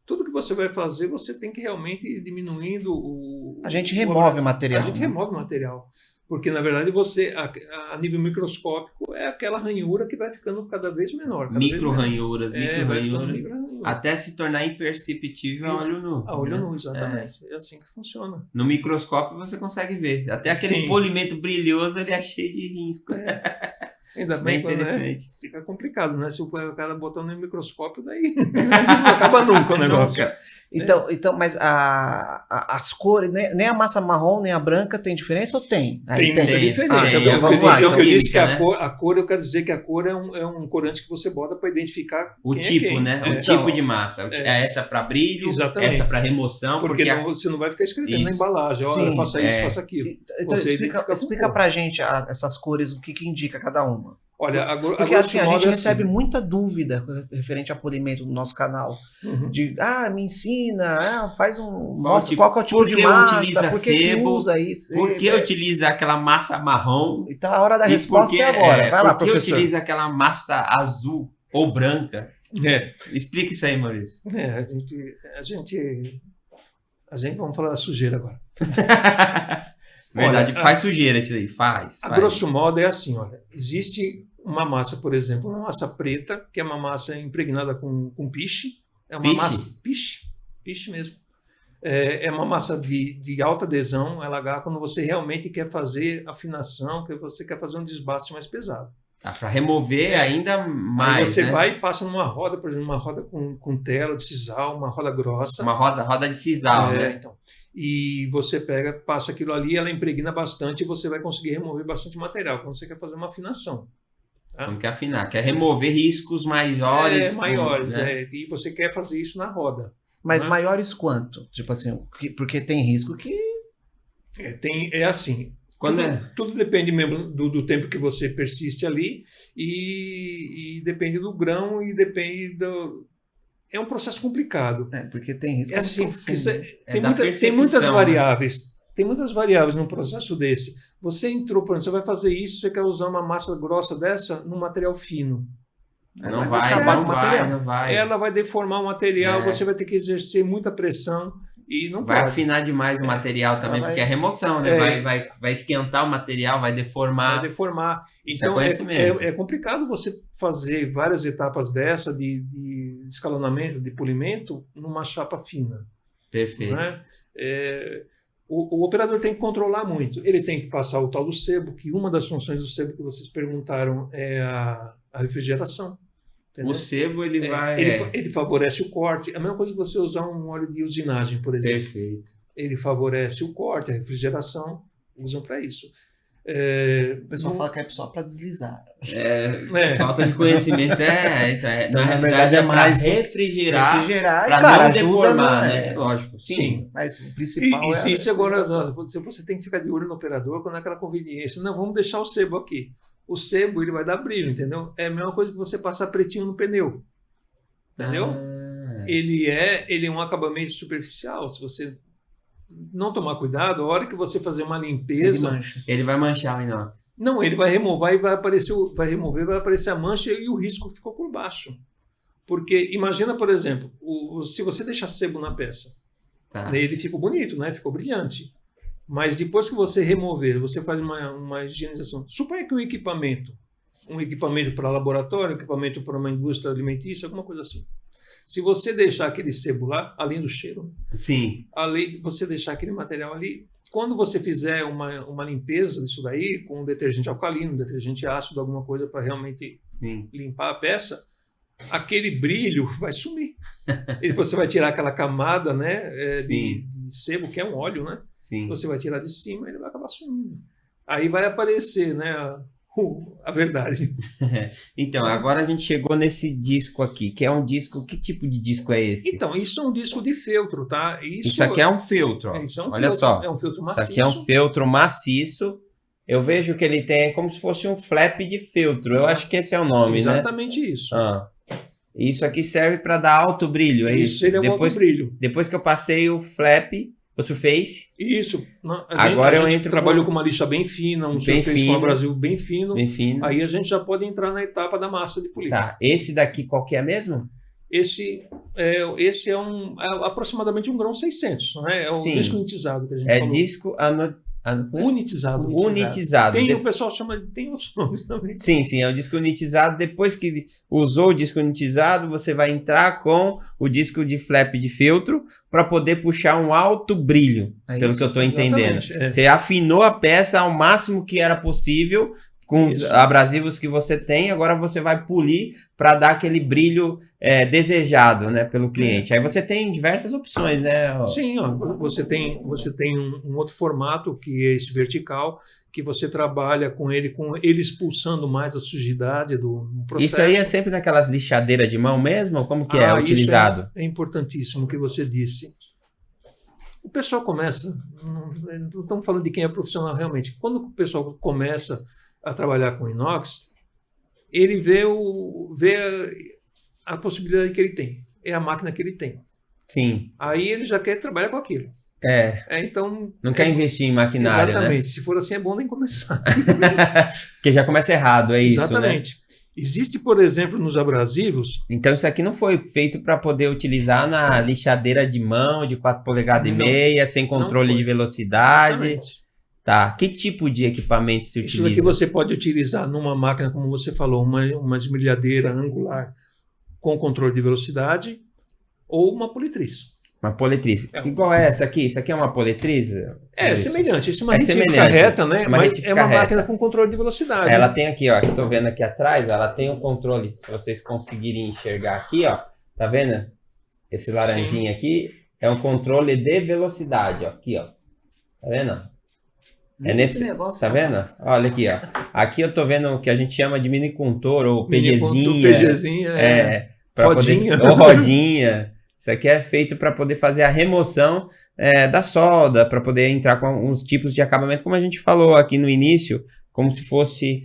Tudo que você vai fazer, você tem que realmente ir diminuindo A gente remove material. A gente remove material. Porque, na verdade, você, a nível microscópico, é aquela ranhura que vai ficando cada vez menor. Micro-ranhuras. Micro-ranhuras. Até se tornar imperceptível a olho nu. A olho nu, exatamente. É assim que funciona. No microscópio você consegue ver. Até aquele polimento brilhoso, ele é cheio de risco. Ainda bem que fica complicado, né? Se o cara botar no microscópio, daí não acaba nunca o negócio. Então, mas as cores, nem a massa marrom, nem a branca tem diferença ou tem? Tem muita diferença. Eu disse que a cor, eu quero dizer que a cor é um corante que você bota para identificar o tipo, né? O tipo de massa. Essa para brilho, exatamente. Essa para remoção. Porque você não vai ficar escrevendo na embalagem, olha, faça isso, faça aquilo. Então, explica pra gente essas cores, o que indica cada uma. Olha, porque assim, a gente recebe muita dúvida referente a polimento no nosso canal. De, me ensina, faz mostra qual que é o tipo de massa, por que usa isso? Por que utiliza aquela massa marrom? Então a hora da resposta é agora. Vai lá, professor. Por que utiliza aquela massa azul ou branca? Explica isso aí, Maurício. A gente vamos falar da sujeira agora. Verdade, faz sujeira isso aí, faz. A grosso modo é assim, olha, existe uma massa, por exemplo, uma massa preta, que é uma massa impregnada com piche. É uma massa piche mesmo. É uma massa de alta adesão, LH, quando você realmente quer fazer afinação, que você quer fazer um desbaste mais pesado. Para remover ainda mais. Aí você vai e passa numa roda, por exemplo, uma roda com tela de sisal, uma roda grossa. Uma roda de sisal, né? Então. E você passa aquilo ali, ela impregna bastante e você vai conseguir remover bastante material quando você quer fazer uma afinação. Tá? Quando quer afinar, quer remover riscos maiores. Maiores, e você quer fazer isso na roda. Mas maiores quanto? Tipo assim, porque tem risco que... assim, tudo depende mesmo do tempo que você persiste ali e depende do grão e depende do... É um processo complicado. Porque tem risco. Assim, tem muitas variáveis. Tem muitas variáveis num processo desse. Você entrou, por exemplo, você vai fazer isso, você quer usar uma massa grossa dessa num material fino. Não vai. Ela vai deformar o material, você vai ter que exercer muita pressão e não vai pode. afinar demais o material também, porque é remoção, né? Vai esquentar o material, vai deformar. Então é complicado você fazer várias etapas dessa de escalonamento, de polimento, numa chapa fina. Perfeito. Né? O operador tem que controlar muito. Ele tem que passar o tal do sebo, que uma das funções do sebo que vocês perguntaram é a refrigeração. Entendeu? O sebo, ele favorece o corte. É a mesma coisa que você usar um óleo de usinagem, por exemplo. Perfeito. Ele favorece o corte, a refrigeração, usam para isso. O pessoal fala que é só para deslizar. Falta de conhecimento. Na verdade é mais refrigerar para não deformar, né? Lógico. Sim. Mas o principal isso agora, você tem que ficar de olho no operador quando é aquela conveniência. Não, vamos deixar o sebo aqui. O sebo, ele vai dar brilho, entendeu? É a mesma coisa que você passar pretinho no pneu. Entendeu? Ele é um acabamento superficial. Se você não tomar cuidado, a hora que você fazer uma limpeza... Ele vai manchar o inox. Não, ele vai remover e vai aparecer a mancha e o risco ficou por baixo. Porque imagina, por exemplo, se você deixar sebo na peça, ele ficou bonito, né? Ficou brilhante. Mas depois que você remover, você faz uma higienização. Suponha que um equipamento para laboratório, um equipamento para uma indústria alimentícia, alguma coisa assim. Se você deixar aquele sebo lá, além do cheiro, além de você deixar aquele material ali, quando você fizer uma limpeza disso daí, com um detergente alcalino, um detergente ácido, alguma coisa para realmente limpar a peça, aquele brilho vai sumir. E você vai tirar aquela camada, né, de sebo, que é um óleo, né? Você vai tirar de cima e ele vai acabar sumindo. Aí vai aparecer, né, a verdade. Então, agora a gente chegou nesse disco aqui, que é um disco... Que tipo de disco é esse? Então, isso é um disco de feltro, tá? Isso aqui é um feltro, ó. Olha só. É um feltro maciço. Isso aqui é um feltro maciço. Eu vejo que ele tem como se fosse um flap de feltro. Eu acho que esse é o nome, Exatamente isso. Isso aqui serve para dar alto brilho, é isso? Isso, ele é um alto brilho. Depois que eu passei o flap... O Surface? Isso. Agora a gente trabalhou com uma lixa bem fina, um Surface com o Brasil bem fino. Aí a gente já pode entrar na etapa da massa de polir. Tá. Esse daqui qual que é mesmo? Esse é aproximadamente 1 grão 600, né? É o disco unitizado que a gente falou. Disco unitizado. Unitizado. O pessoal chama, tem outros nomes também. Sim, é o disco unitizado. Depois que usou o disco unitizado, você vai entrar com o disco de flap de feltro para poder puxar um alto brilho, pelo que eu estou entendendo. Você afinou a peça ao máximo que era possível com os abrasivos que você tem, agora você vai polir para dar aquele brilho desejado, né, pelo cliente. Aí você tem diversas opções, né? Sim, você tem um outro formato, que é esse vertical, que você trabalha com ele expulsando mais a sujidade do processo. Isso aí é sempre naquelas lixadeiras de mão mesmo? Como que é utilizado? É importantíssimo o que você disse. O pessoal começa, não estamos falando de quem é profissional realmente, quando o pessoal começa a trabalhar com inox, ele vê a possibilidade que ele tem, é a máquina que ele tem. Sim. Aí ele já quer trabalhar com aquilo. Então... Não quer investir em maquinário, exatamente. Né? Se for assim, é bom nem começar. Porque já começa errado, é isso, exatamente. Né? Existe, por exemplo, nos abrasivos... Então isso aqui não foi feito para poder utilizar na lixadeira de mão de 4,5 polegadas, sem controle de velocidade. Exatamente. Tá. Que tipo de equipamento se utiliza? Isso aqui você pode utilizar numa máquina, como você falou, uma esmerilhadeira angular com controle de velocidade ou uma politriz. Uma politriz. Igual essa aqui? Isso aqui é uma politriz? Semelhante. Isso é uma retífica reta, né? Mas é uma máquina com controle de velocidade. Ela tem aqui, ó. Que eu tô vendo aqui atrás, ela tem um controle. Se vocês conseguirem enxergar aqui, ó. Tá vendo? Esse laranjinha aqui é um controle de velocidade, ó. Aqui, ó. Tá vendo? É nesse negócio. Tá vendo? Olha aqui, ó. Aqui eu tô vendo o que a gente chama de mini contor ou PGzinha. Rodinha. Ou rodinha. Isso aqui é feito para poder fazer a remoção da solda, para poder entrar com uns tipos de acabamento, como a gente falou aqui no início, como se fosse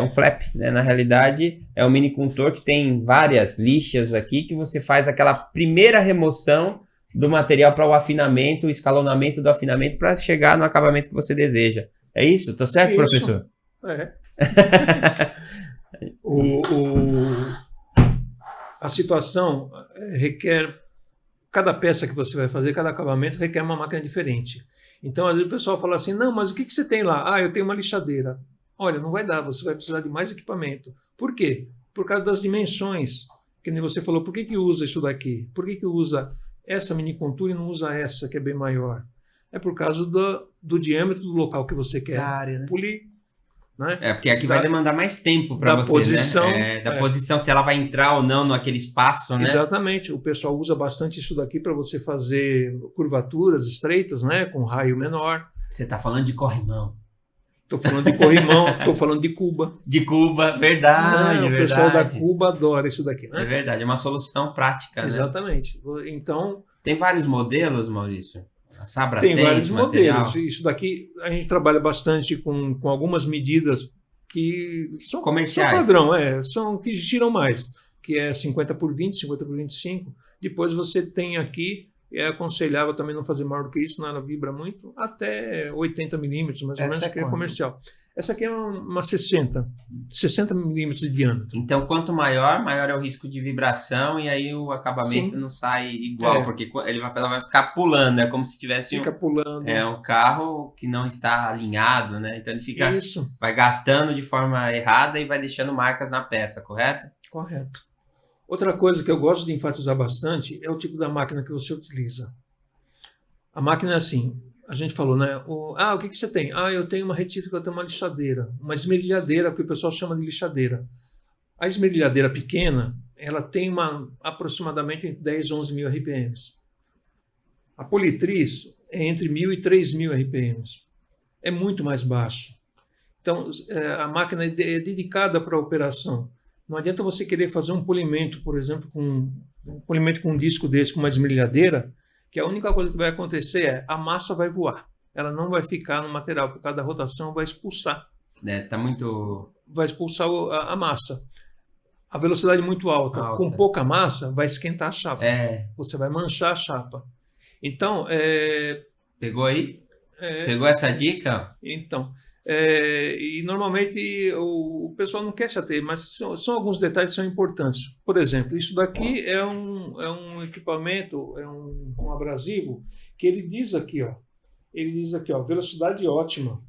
um flap, né? Na realidade, é um mini contor que tem várias lixas aqui, que você faz aquela primeira remoção do material para o afinamento, o escalonamento do afinamento, para chegar no acabamento que você deseja. É isso? Tô certo, professor? A situação requer, cada peça que você vai fazer, cada acabamento requer uma máquina diferente. Então, às vezes o pessoal fala assim, não, mas o que você tem lá? Ah, eu tenho uma lixadeira. Olha, não vai dar, você vai precisar de mais equipamento. Por quê? Por causa das dimensões. Que nem você falou, por que usa isso daqui? Por que usa essa mini contour e não usa essa, que é bem maior? É por causa do diâmetro do local que você quer área, né? polir. Né? Porque aqui vai demandar mais tempo para você, posição, né? Da posição, se ela vai entrar ou não naquele espaço, né? Exatamente. O pessoal usa bastante isso daqui para você fazer curvaturas estreitas, né? Com raio menor. Você está falando de corrimão. Estou falando de corrimão, estou falando de cuba. De cuba, verdade, O pessoal da Cuba adora isso daqui, né? É verdade, é uma solução prática, né? Exatamente. Então... Tem vários modelos, Maurício? A Sabra tem vários material. modelos. Isso daqui a gente trabalha bastante com algumas medidas que são comerciais. São padrão, são que giram mais, que é 50 por 20, 50 por 25. Depois você tem aqui, é aconselhável também não fazer maior do que isso, não, ela vibra muito, até 80 milímetros, mais ou menos, que é comercial. Essa aqui é uma 60 milímetros de diâmetro. Então, quanto maior é o risco de vibração e aí o acabamento não sai igual, porque ela vai ficar pulando, é como se tivesse pulando. Um carro que não está alinhado, né? Então ele vai gastando de forma errada e vai deixando marcas na peça, correto? Correto. Outra coisa que eu gosto de enfatizar bastante é o tipo da máquina que você utiliza. A máquina é assim... A gente falou, né? O que você tem? Eu tenho uma retífica, eu tenho uma lixadeira. Uma esmerilhadeira, que o pessoal chama de lixadeira. A esmerilhadeira pequena, ela tem aproximadamente entre 10 e 11 mil RPMs. A politriz é entre 1.000 e 3.000 RPMs. É muito mais baixo. Então, a máquina é dedicada para a operação. Não adianta você querer fazer um polimento, por exemplo, um polimento com um disco desse, com uma esmerilhadeira, que a única coisa que vai acontecer é a massa vai voar. Ela não vai ficar no material, por causa da rotação vai expulsar. Vai expulsar a massa. A velocidade muito alta. Com pouca massa, vai esquentar a chapa. Você vai manchar a chapa. Então, Pegou aí? Pegou essa dica? Então, e normalmente o pessoal não quer se ater, mas são alguns detalhes que são importantes. Por exemplo, isso daqui é um equipamento, é um abrasivo, que ele diz aqui, velocidade ótima.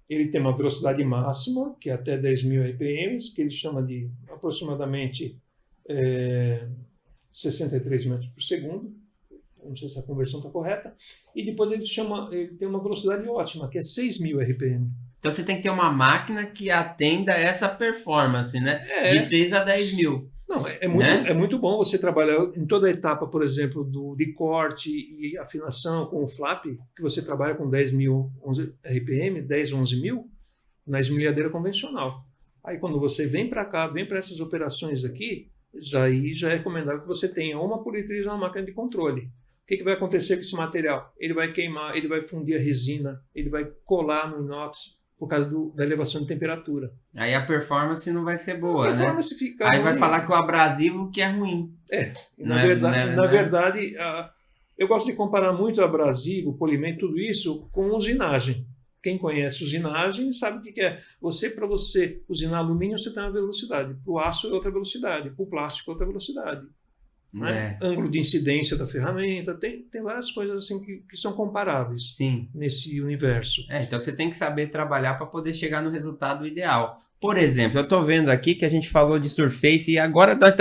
Ele tem uma velocidade máxima, que é até 10.000 RPMs, que ele chama de aproximadamente 63 metros por segundo. Não sei se a conversão está correta. E depois ele tem uma velocidade ótima, que é 6.000 RPM. Então você tem que ter uma máquina que atenda essa performance, né? De 6 a 10 mil. Não, é muito bom você trabalhar em toda a etapa, por exemplo, de corte e afinação com o flap, que você trabalha com 10.000 RPM, 10, 11 mil, na esmerilhadeira convencional. Aí quando você vem para cá, vem para essas operações aqui, já é recomendável que você tenha uma politriz ou uma máquina de controle. O que vai acontecer com esse material? Ele vai queimar, ele vai fundir a resina, ele vai colar no inox por causa da elevação de temperatura. Aí a performance não vai ser boa, né? Fica aí ruim. Vai falar que o abrasivo que é ruim. Na verdade, eu gosto de comparar muito o abrasivo, o polimento, tudo isso com usinagem. Quem conhece usinagem sabe o que é. Para você usinar alumínio, você tem uma velocidade. Para o aço é outra velocidade. Para o plástico é outra velocidade. Né? Ângulo de incidência da ferramenta, tem várias coisas assim que são comparáveis nesse universo. Então você tem que saber trabalhar para poder chegar no resultado ideal. Por exemplo, eu estou vendo aqui que a gente falou de surface e agora nós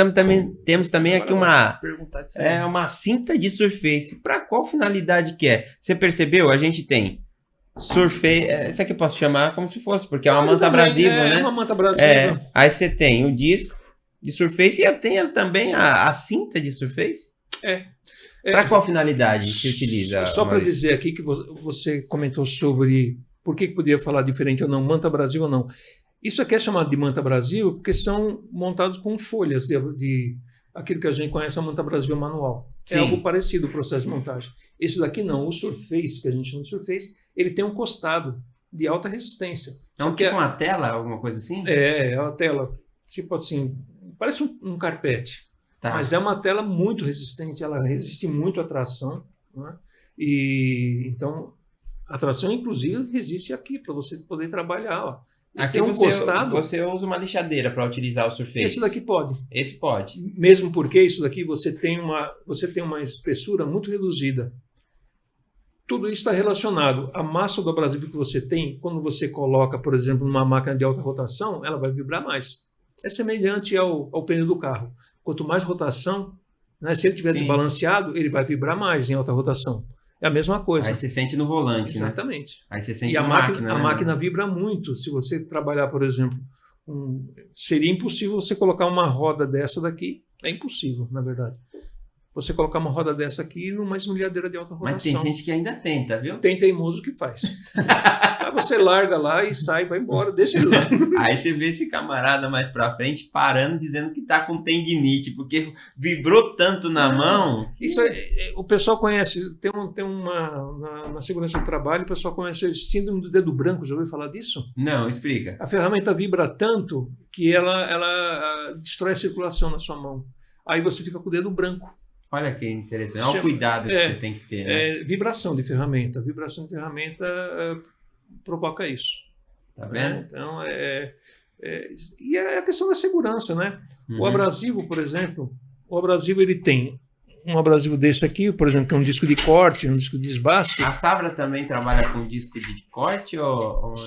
temos também aqui uma cinta de surface. Para qual finalidade que é? Você percebeu? A gente tem surface, isso aqui eu posso chamar como se fosse, porque é uma manta abrasiva, né? É uma manta abrasiva. Aí você tem o disco de surface e tem também a cinta de surface? Para qual finalidade se utiliza? Só para dizer aqui que você comentou sobre por que poderia falar diferente ou não, manta Brasil ou não. Isso aqui é chamado de manta Brasil porque são montados com folhas de aquilo que a gente conhece a manta Brasil manual. É algo parecido o processo de montagem. Esse daqui não, o surface, que a gente chama de surface, ele tem um costado de alta resistência. Tipo uma tela, alguma coisa assim? É uma tela, tipo assim, parece um carpete, mas é uma tela muito resistente, ela resiste muito à tração, né? E então a tração inclusive resiste aqui para você poder trabalhar. Aqui você usa uma lixadeira para utilizar o Surface. Esse daqui pode. Esse pode. Mesmo porque isso daqui você tem uma espessura muito reduzida. Tudo isso está relacionado. A massa do abrasivo que você tem, quando você coloca, por exemplo, numa máquina de alta rotação, ela vai vibrar mais. É semelhante ao pneu do carro. Quanto mais rotação, né, se ele estiver desbalanceado, ele vai vibrar mais em alta rotação. É a mesma coisa. Aí você sente no volante, exatamente. Né? Aí você sente na máquina. A máquina vibra muito. Se você trabalhar, por exemplo, seria impossível você colocar uma roda dessa daqui. É impossível, na verdade. Você colocar uma roda dessa aqui numa esmerilhadeira de alta rotação. Mas tem gente que ainda tenta, viu? Tem teimoso que faz. Aí você larga lá e sai, vai embora, deixa ele lá. Aí você vê esse camarada mais pra frente parando, dizendo que tá com tendinite, porque vibrou tanto na mão. Isso o pessoal conhece, na segurança do trabalho, o pessoal conhece o síndrome do dedo branco, já ouviu falar disso? Não, explica. A ferramenta vibra tanto que ela destrói a circulação na sua mão. Aí você fica com o dedo branco. Olha que interessante. Olha o cuidado que você tem que ter. Né? Vibração de ferramenta. Vibração de ferramenta provoca isso. Tá vendo? Então, e é a questão da segurança, né? Uhum. O abrasivo, por exemplo, ele tem um abrasivo desse aqui, por exemplo, que é um disco de corte, um disco de desbaste. A Sabra também trabalha com disco de corte?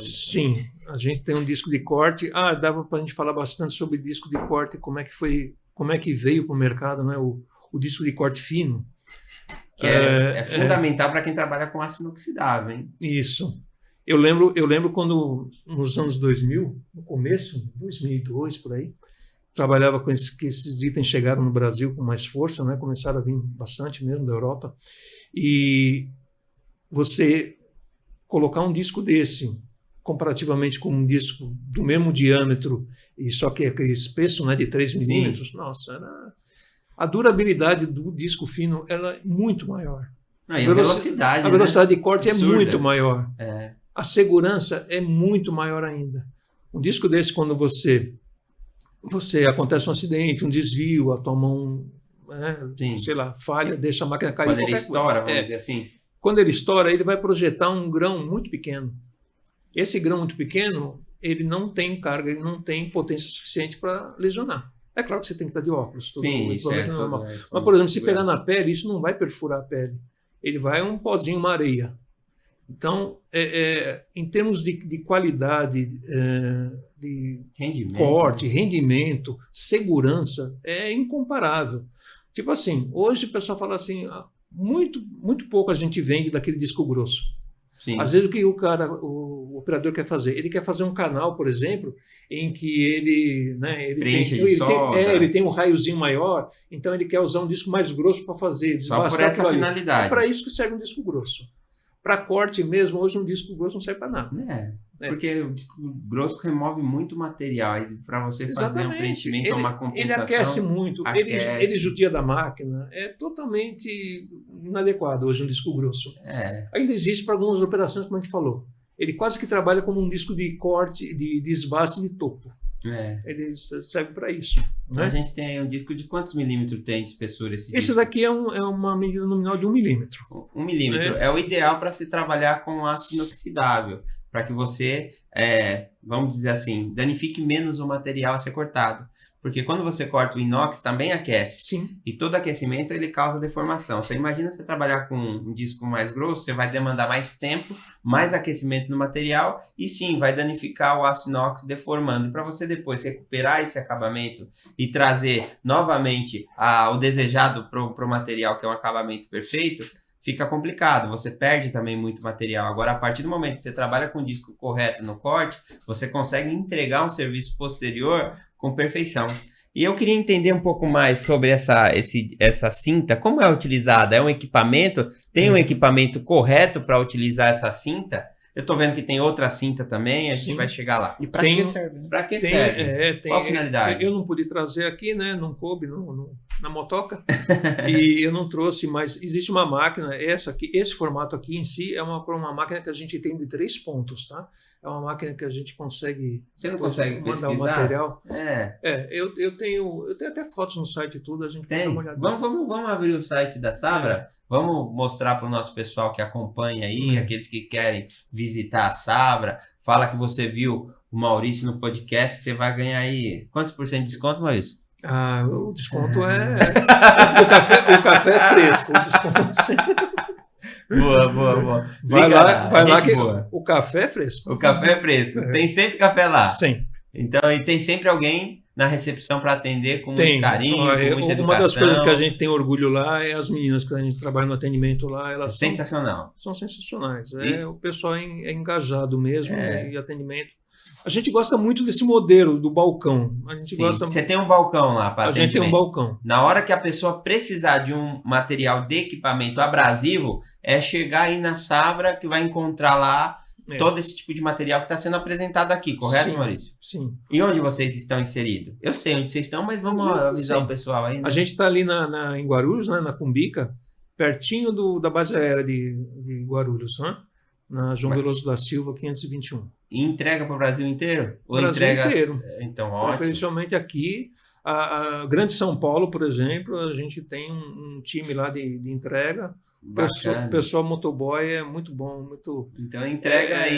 Sim, a gente tem um disco de corte. Dava para a gente falar bastante sobre disco de corte, como é que veio para o mercado, né? O disco de corte fino. Que é fundamental para quem trabalha com aço inoxidável, hein? Isso. Eu lembro quando, nos anos 2000, no começo, 2002, por aí, trabalhava com que esses itens chegaram no Brasil com mais força, né? Começaram a vir bastante mesmo da Europa. E você colocar um disco desse, comparativamente com um disco do mesmo diâmetro, e só que aquele espesso, né, de 3 milímetros, nossa, a durabilidade do disco fino ela é muito maior. E a velocidade. A velocidade de corte absurda. É muito maior. É. A segurança é muito maior ainda. Um disco desse, quando você acontece um acidente, um desvio, a tua mão, sei lá, falha, deixa a máquina cair. Quando ele estoura, vamos dizer assim. Quando ele estoura, ele vai projetar um grão muito pequeno. Esse grão muito pequeno, ele não tem carga, ele não tem potência suficiente para lesionar. É claro que você tem que estar de óculos. Sim, isso é normal. Mas, por exemplo, se pegar na pele, isso não vai perfurar a pele. Ele vai um pozinho, uma areia. Então, em termos de qualidade, de corte, rendimento, segurança, é incomparável. Tipo assim, hoje o pessoal fala assim, muito, muito pouco a gente vende daquele disco grosso. Sim. Às vezes o que o operador quer fazer? Ele quer fazer um canal, por exemplo, em que ele tem um raiozinho maior, então ele quer usar um disco mais grosso para fazer. Só por essa finalidade. É para isso que serve um disco grosso. Para corte mesmo, hoje um disco grosso não serve para nada. Porque o disco grosso remove muito material. E para você fazer um preenchimento, uma compensação... Ele aquece muito, ele judia da máquina. É totalmente inadequado hoje um disco grosso. Ainda existe para algumas operações, como a gente falou. Ele quase que trabalha como um disco de corte, de desbaste de topo. Ele serve para isso. Então, a gente tem um disco de quantos milímetros tem de espessura? Esse daqui é uma medida nominal de 1 milímetro. 1 milímetro. É o ideal para se trabalhar com aço inoxidável, para que você, vamos dizer assim, danifique menos o material a ser cortado. Porque quando você corta o inox, também aquece. Sim. E todo aquecimento ele causa deformação. Você imagina você trabalhar com um disco mais grosso, você vai demandar mais tempo, mais aquecimento no material e sim, vai danificar o aço inox deformando. E para você depois recuperar esse acabamento e trazer novamente o desejado para o material, que é um acabamento perfeito, fica complicado, você perde também muito material. Agora, a partir do momento que você trabalha com o disco correto no corte, você consegue entregar um serviço posterior com perfeição. E eu queria entender um pouco mais sobre essa cinta, como é utilizada? É um equipamento? Tem um equipamento correto para utilizar essa cinta? Eu estou vendo que tem outra cinta também, a gente vai chegar lá. E para que serve? Para que serve? Qual a finalidade? Eu não pude trazer aqui, né? Não coube na motoca. E eu não trouxe, mas existe uma máquina, esse formato aqui em si é uma máquina que a gente tem de 3 pontos, tá? É uma máquina que a gente consegue... Você não consegue mandar o material. Eu tenho até fotos no site e tudo, a gente pode dar uma olhada. Vamos abrir o site da Sabra? Vamos mostrar para o nosso pessoal que acompanha aí, aqueles que querem visitar a Sabra, fala que você viu o Maurício no podcast, você vai ganhar aí quantos por cento de desconto, Maurício? O desconto o café é fresco, o desconto Boa. Vai lá que boa. o café é fresco. O café é fresco. Tem sempre café lá. Sim. Então, e tem sempre alguém na recepção para atender com muito carinho, com muita educação. Uma das coisas que a gente tem orgulho lá é as meninas que a gente trabalha no atendimento lá. Elas sensacional. São sensacionais. O pessoal é engajado mesmo e atendimento. A gente gosta muito desse modelo do balcão. Você tem um balcão lá para atendimento. A gente tem um balcão. Na hora que a pessoa precisar de um material de equipamento abrasivo, é chegar aí na Sabra que vai encontrar lá todo esse tipo de material que está sendo apresentado aqui, correto, Maurício? Sim. E onde vocês estão inseridos? Eu sei onde vocês estão, mas vamos avisar o pessoal aí. Né? A gente está ali em Guarulhos, né, na Cumbica, pertinho da base aérea de Guarulhos, né? Na João Veloso da Silva, 521. E entrega para o Brasil inteiro? Ou Brasil inteiro. Então, ótimo. Preferencialmente aqui, a Grande São Paulo, por exemplo, a gente tem um time lá de entrega. O pessoal motoboy é muito bom, muito. Então entrega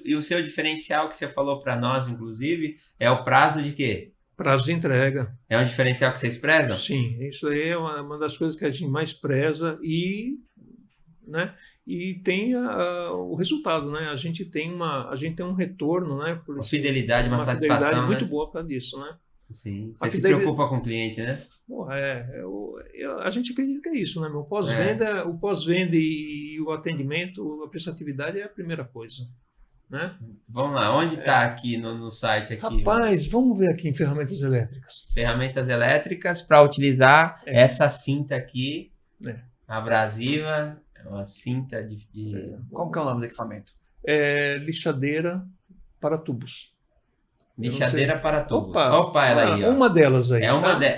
e o seu diferencial que você falou para nós, inclusive, é o prazo de quê? Prazo de entrega. É um diferencial que vocês prezam? Sim, isso aí é uma das coisas que a gente mais preza e tem o resultado, né? A gente tem um retorno, né? Uma fidelidade, uma satisfação, fidelidade muito boa por causa disso, né? Sim, você se preocupa com o cliente, né? A gente acredita que é isso, né? O pós-venda e o atendimento, a prestatividade é a primeira coisa, né? Vamos lá, onde está aqui no site? Aqui, rapaz, vamos ver aqui em ferramentas elétricas. Ferramentas elétricas para utilizar essa cinta aqui, abrasiva, uma cinta de... Como que é o nome do equipamento? Lixadeira para tubos. Lixadeira para tubos. Opa, ela aí. Uma delas aí.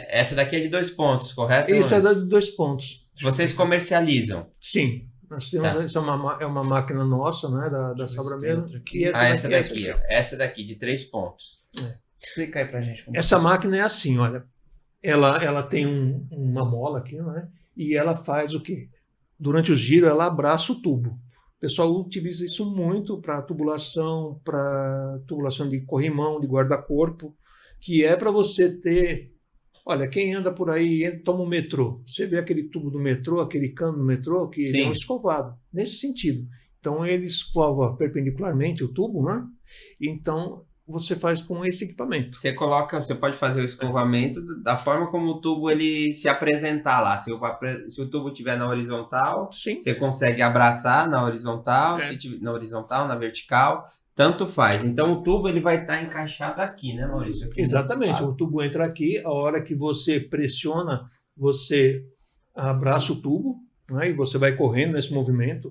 Essa daqui é de 2 pontos, correto? Isso é de 2 pontos. Vocês comercializam? Sim. Nós temos essa é uma máquina nossa, né, da Sabra mesmo. Essa daqui de 3 pontos. Explica aí pra gente. Essa máquina é assim, olha. Ela tem uma mola aqui, né? E ela faz o quê? Durante o giro, ela abraça o tubo. O pessoal utiliza isso muito para tubulação de corrimão, de guarda-corpo, que é para você ter... Olha, quem anda por aí, toma o metrô. Você vê aquele tubo do metrô, aquele cano do metrô, que é um escovado, nesse sentido. Então, ele escova perpendicularmente o tubo, né? Então, você faz com esse equipamento. Você pode fazer o escovamento da forma como o tubo ele se apresentar lá. Se o tubo estiver na horizontal, você consegue abraçar na horizontal, se tiver na horizontal, na vertical, tanto faz. Então o tubo ele vai estar encaixado aqui, né, Maurício? Aqui exatamente, o tubo entra aqui, a hora que você pressiona, você abraça o tubo, né, e você vai correndo nesse movimento.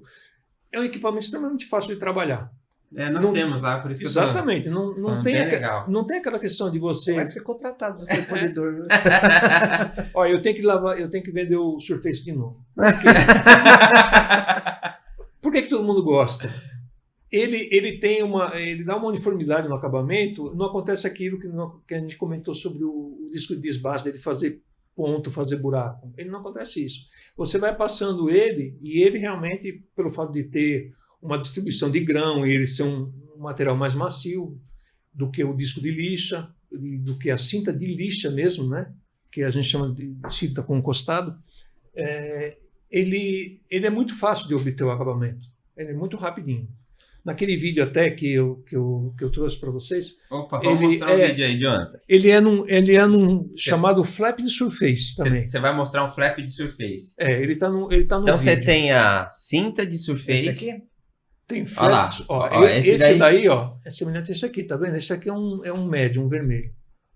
É um equipamento extremamente fácil de trabalhar. Nós temos lá, por isso que exatamente, não tem aquela questão de você... Vai ser contratado, você é polidor. Olha, eu tenho que vender o Surface de novo. Por que todo mundo gosta? Ele dá uma uniformidade no acabamento, não acontece aquilo que a gente comentou sobre o disco de desbaste, dele fazer ponto, fazer buraco. Ele não acontece isso. Você vai passando ele, e ele realmente, pelo fato de ter uma distribuição de grão e ele ser um material mais macio do que o disco de lixa, do que a cinta de lixa mesmo, né? Que a gente chama de cinta com encostado, ele é muito fácil de obter o acabamento. Ele é muito rapidinho. Naquele vídeo até que eu trouxe para vocês... Opa, vamos mostrar o vídeo aí, Jonathan. Ele é num chamado flap de Surface também. Você vai mostrar um flap de Surface. Ele está no então vídeo. Você tem a cinta de Surface... Esse aqui? Tem flaps. Esse daí, ó, é semelhante a esse aqui, tá vendo? Esse aqui é um médio, um vermelho.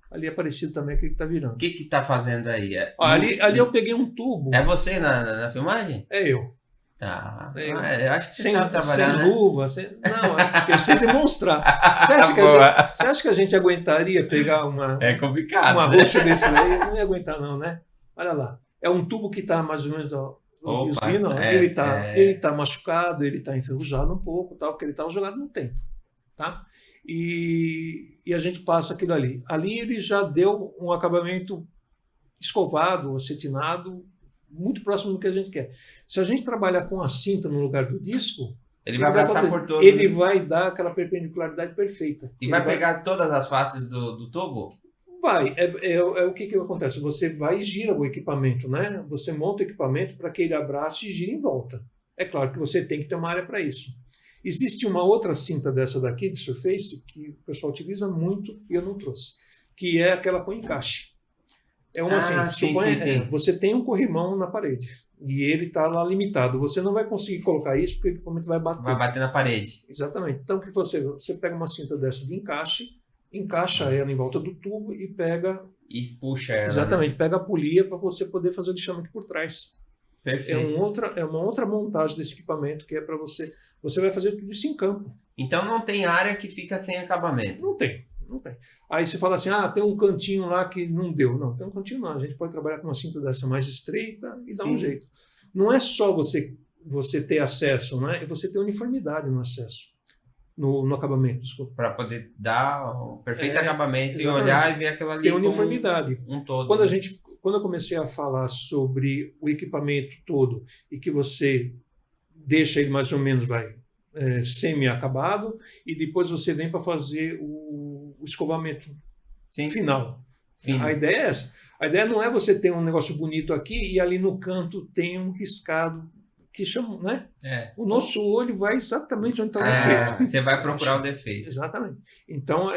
Ali é parecido também com o que está virando. O que está fazendo aí? Ali eu peguei um tubo. É você na filmagem? É eu. Tá. Eu acho que você sabe trabalhar, sem luva. Não, eu sei demonstrar. Você acha que a gente aguentaria pegar é complicado, uma roxa desse daí? Não ia aguentar não, né? Olha lá. É um tubo que está mais ou menos... ele está machucado, ele está enferrujado um pouco, tal, porque ele estava jogado no tempo. Tá? E a gente passa aquilo ali. Ali ele já deu um acabamento escovado, acetinado, muito próximo do que a gente quer. Se a gente trabalhar com a cinta no lugar do disco, Ele vai passar por todo. Ele vai dar aquela perpendicularidade perfeita. E vai pegar todas as faces do tubo? Vai. O que acontece? Você vai e gira o equipamento, né? Você monta o equipamento para que ele abrace e gire em volta. É claro que você tem que ter uma área para isso. Existe uma outra cinta dessa daqui, de Surface, que o pessoal utiliza muito e eu não trouxe, que é aquela com encaixe. É uma sim. Você tem um corrimão na parede e ele está lá limitado. Você não vai conseguir colocar isso porque o equipamento vai bater. Vai bater na parede. Exatamente. Então, o que você pega uma cinta dessa de encaixe, encaixa ela em volta do tubo e pega... E puxa ela. Exatamente. Né? Pega a polia para você poder fazer o lixamento por trás. Perfeito. É uma outra montagem desse equipamento que é para você... Você vai fazer tudo isso em campo. Então não tem área que fica sem acabamento. Não tem. Aí você fala assim, tem um cantinho lá que não deu. Não, tem um cantinho não. A gente pode trabalhar com uma cinta dessa mais estreita e dar um jeito. Não é só você ter acesso, né? É você ter uniformidade no acesso, no acabamento. Para poder dar o perfeito acabamento exatamente. E olhar e ver aquela ali. Tem uniformidade. Um todo. Quando eu comecei a falar sobre o equipamento todo e que você deixa ele mais ou menos semi-acabado e depois você vem para fazer o escovamento final. A ideia é essa. A ideia não é você ter um negócio bonito aqui e ali no canto tem um riscado que chama, né? O nosso olho vai exatamente onde está o defeito. Você vai procurar o defeito. Exatamente. Então,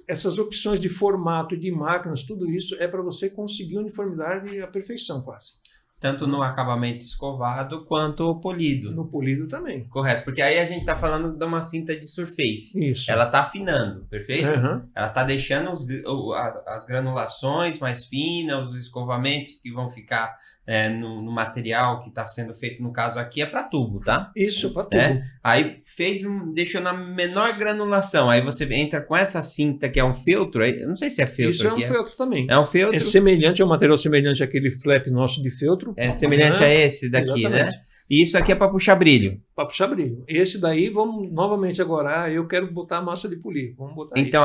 essas opções de formato e de máquinas, tudo isso é para você conseguir uniformidade e a perfeição quase. Tanto no acabamento escovado quanto polido. No polido também. Correto, porque aí a gente está falando de uma cinta de Surface. Isso. Ela está afinando, perfeito? Uhum. Ela está deixando as granulações mais finas, os escovamentos que vão ficar no material que está sendo feito, no caso aqui, é para tubo, tá? Isso, para tubo. Aí deixou na menor granulação. Aí você entra com essa cinta que é um feltro. Eu não sei se é feltro. Isso aqui. É um feltro também. É um feltro. É um material semelhante àquele flap nosso de feltro. É semelhante a esse daqui, exatamente. Né? E isso aqui é para puxar brilho. Para puxar brilho. Esse daí, vamos novamente agora, eu quero botar a massa de polir. Vamos botar então,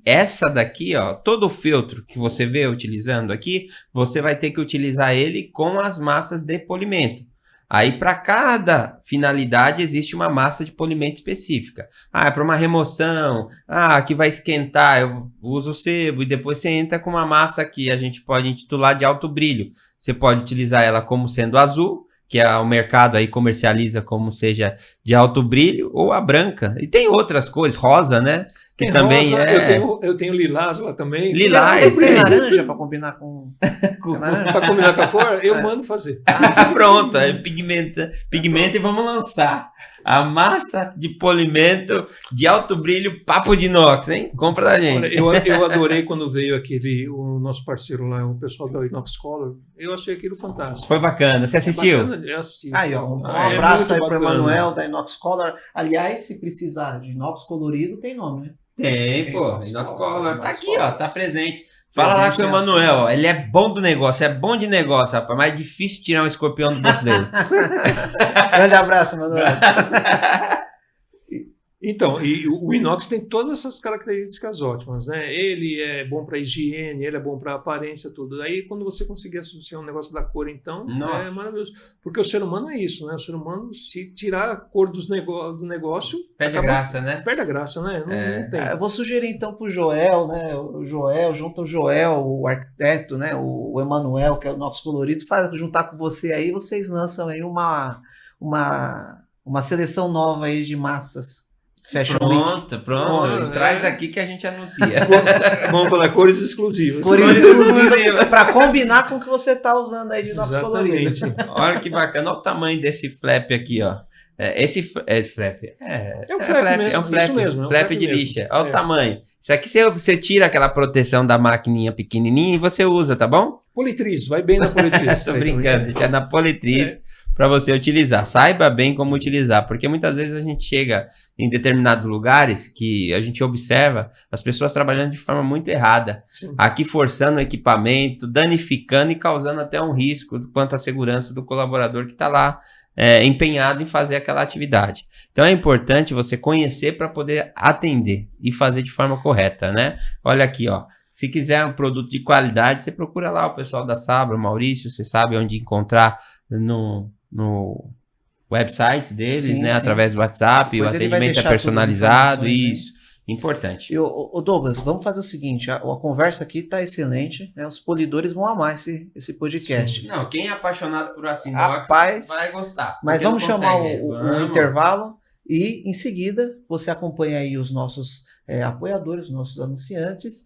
essa daqui, ó, todo o feltro que você vê utilizando aqui, você vai ter que utilizar ele com as massas de polimento. Aí, para cada finalidade, existe uma massa de polimento específica. É para uma remoção. Que vai esquentar, eu uso o sebo. E depois você entra com uma massa que a gente pode intitular de alto brilho. Você pode utilizar ela como sendo azul, que o mercado aí comercializa como seja de alto brilho, ou a branca. E tem outras cores, rosa, né? Que tem também rosa, eu tenho lilás lá também. Lilás. Tem laranja para combinar com para combinar com a cor, eu mando fazer. Pronto, pigmenta e vamos lançar a massa de polimento de alto brilho papo de inox, hein? Compra da gente. Olha, eu adorei quando veio o nosso parceiro lá, o pessoal da Inox Color. Eu achei aquilo fantástico. Foi bacana. Você assistiu? Bacana, eu assisti. Um abraço aí para o Emanuel da Inox Color. Aliás, se precisar de inox colorido, tem nome, né? Tem, pô. Inox Color. Tá aqui, ó. Tá presente. Fala lá com o Emanuel, ele é bom do negócio, é bom de negócio, rapaz, mas é difícil tirar um escorpião do bolso dele. Grande abraço, Emanuel. Então, e o inox tem todas essas características ótimas, né? Ele é bom para higiene, ele é bom para aparência, tudo. Aí, quando você conseguir associar um negócio da cor, então, nossa, é maravilhoso. Porque o ser humano é isso, né? O ser humano, se tirar a cor do negócio... Perde a graça, né? Perde a graça, né? Não tem. Eu vou sugerir, então, para o Joel, né? Junta o Joel, o arquiteto, né? O Emanuel, que é o nosso colorido, juntar com você aí, vocês lançam aí uma seleção nova aí de massas. Pronto. Traz aqui que a gente anuncia. Vamos falar cores exclusivas. Cores exclusivas para combinar com o que você está usando aí de inox colorido. Olha que bacana, olha o tamanho desse flap aqui, ó. Esse flap. É um flap mesmo. É um flap, mesmo, flap de lixa. Olha o tamanho. Isso aqui você tira aquela proteção da maquininha pequenininha e você usa, tá bom? Politriz, vai bem na politriz. Tô brincando, já na politriz. Para você utilizar. Saiba bem como utilizar, porque muitas vezes a gente chega em determinados lugares que a gente observa as pessoas trabalhando de forma muito errada. Sim. Aqui forçando o equipamento, danificando e causando até um risco quanto à segurança do colaborador que está lá empenhado em fazer aquela atividade. Então é importante você conhecer para poder atender e fazer de forma correta, né? Olha aqui, ó. Se quiser um produto de qualidade, você procura lá o pessoal da Sabra, o Maurício, você sabe onde encontrar no website deles, Sim, né? sim. Através do WhatsApp, Depois o ele vai atendimento é deixar todas as personalizado, informações, né? isso. Importante. E, ô Douglas, vamos fazer o seguinte, a conversa aqui tá excelente, né? Os polidores vão amar esse podcast. Sim. Não, quem é apaixonado por aço inox Rapaz, vai gostar. Mas porque vamos não chamar consegue. o Vamos. intervalo e, em seguida, você acompanha aí os nossos apoiadores, os nossos anunciantes,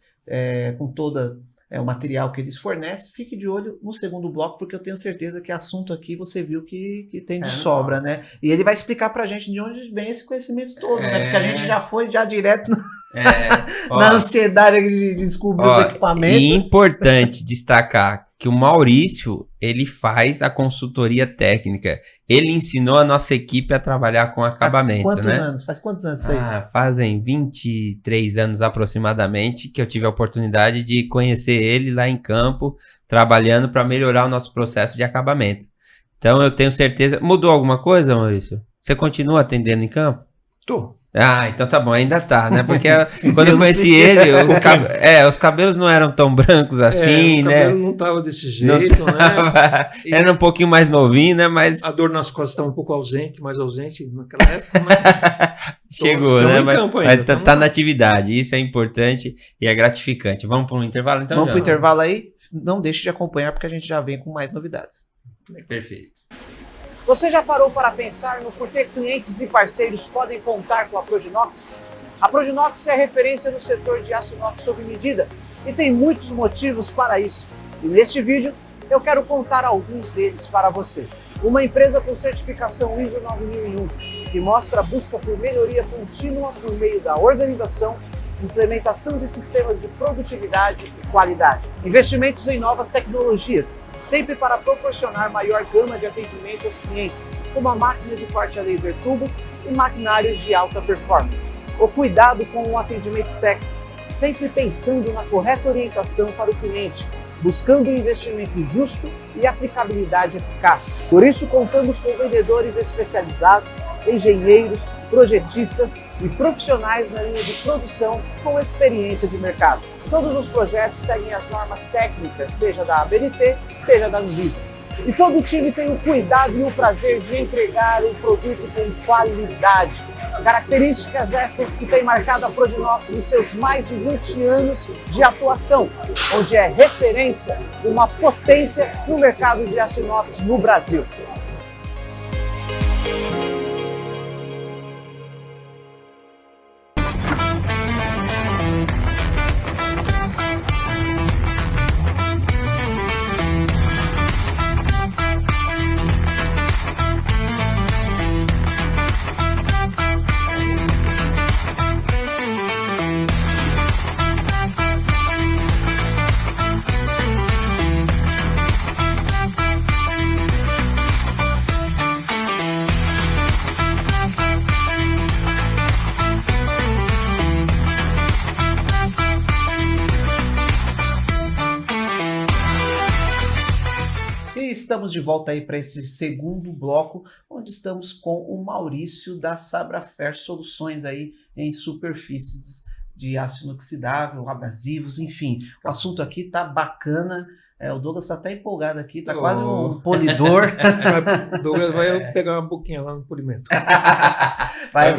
com todo o material que eles fornecem. Fique de olho no segundo bloco, porque eu tenho certeza que assunto aqui você viu que tem de sobra, né? E ele vai explicar pra gente de onde vem esse conhecimento todo, né? Porque a gente já foi direto na ansiedade de descobrir os equipamentos. E importante destacar que o Maurício, ele faz a consultoria técnica. Ele ensinou a nossa equipe a trabalhar com acabamento, Quantos né? anos? Faz quantos anos isso aí? Fazem 23 anos aproximadamente que eu tive a oportunidade de conhecer ele lá em campo, trabalhando para melhorar o nosso processo de acabamento. Então eu tenho certeza... Mudou alguma coisa, Maurício? Você continua atendendo em campo? Tô. Então tá bom, ainda tá, né? Porque quando eu conheci ele, os cabelos não eram tão brancos assim, o né? O cabelo não tava desse jeito, né? Era um pouquinho mais novinho, né? Mas a dor nas costas estava um pouco mais ausente naquela época, mas chegou, né? Mas ainda, tá na atividade, isso é importante e é gratificante. Vamos para um intervalo então? Vamos pro intervalo aí? Não deixe de acompanhar, porque a gente já vem com mais novidades. Perfeito. Você já parou para pensar no porquê clientes e parceiros podem contar com a Proginox? A Proginox é referência no setor de aço inox sob medida e tem muitos motivos para isso. E neste vídeo eu quero contar alguns deles para você. Uma empresa com certificação ISO 9001 que mostra a busca por melhoria contínua por meio da organização, implementação de sistemas de produtividade e qualidade. Investimentos em novas tecnologias, sempre para proporcionar maior gama de atendimento aos clientes, como a máquina de corte a laser turbo e maquinários de alta performance. O cuidado com o atendimento técnico, sempre pensando na correta orientação para o cliente, buscando um investimento justo e aplicabilidade eficaz. Por isso, contamos com vendedores especializados, engenheiros, projetistas e profissionais na linha de produção com experiência de mercado. Todos os projetos seguem as normas técnicas, seja da ABNT, seja da Anvisa. E todo o time tem o cuidado e o prazer de entregar um produto com qualidade. Características essas que têm marcado a Proginox nos seus mais de 20 anos de atuação, onde é referência, uma potência no mercado de aço inox no Brasil. Estamos de volta aí para esse segundo bloco, onde estamos com o Maurício da Sabrafer Soluções aí em superfícies de aço inoxidável, abrasivos, enfim. O assunto aqui tá bacana. O Douglas tá até empolgado aqui, tá quase um polidor. O Douglas vai pegar uma boquinha lá no polimento. Vai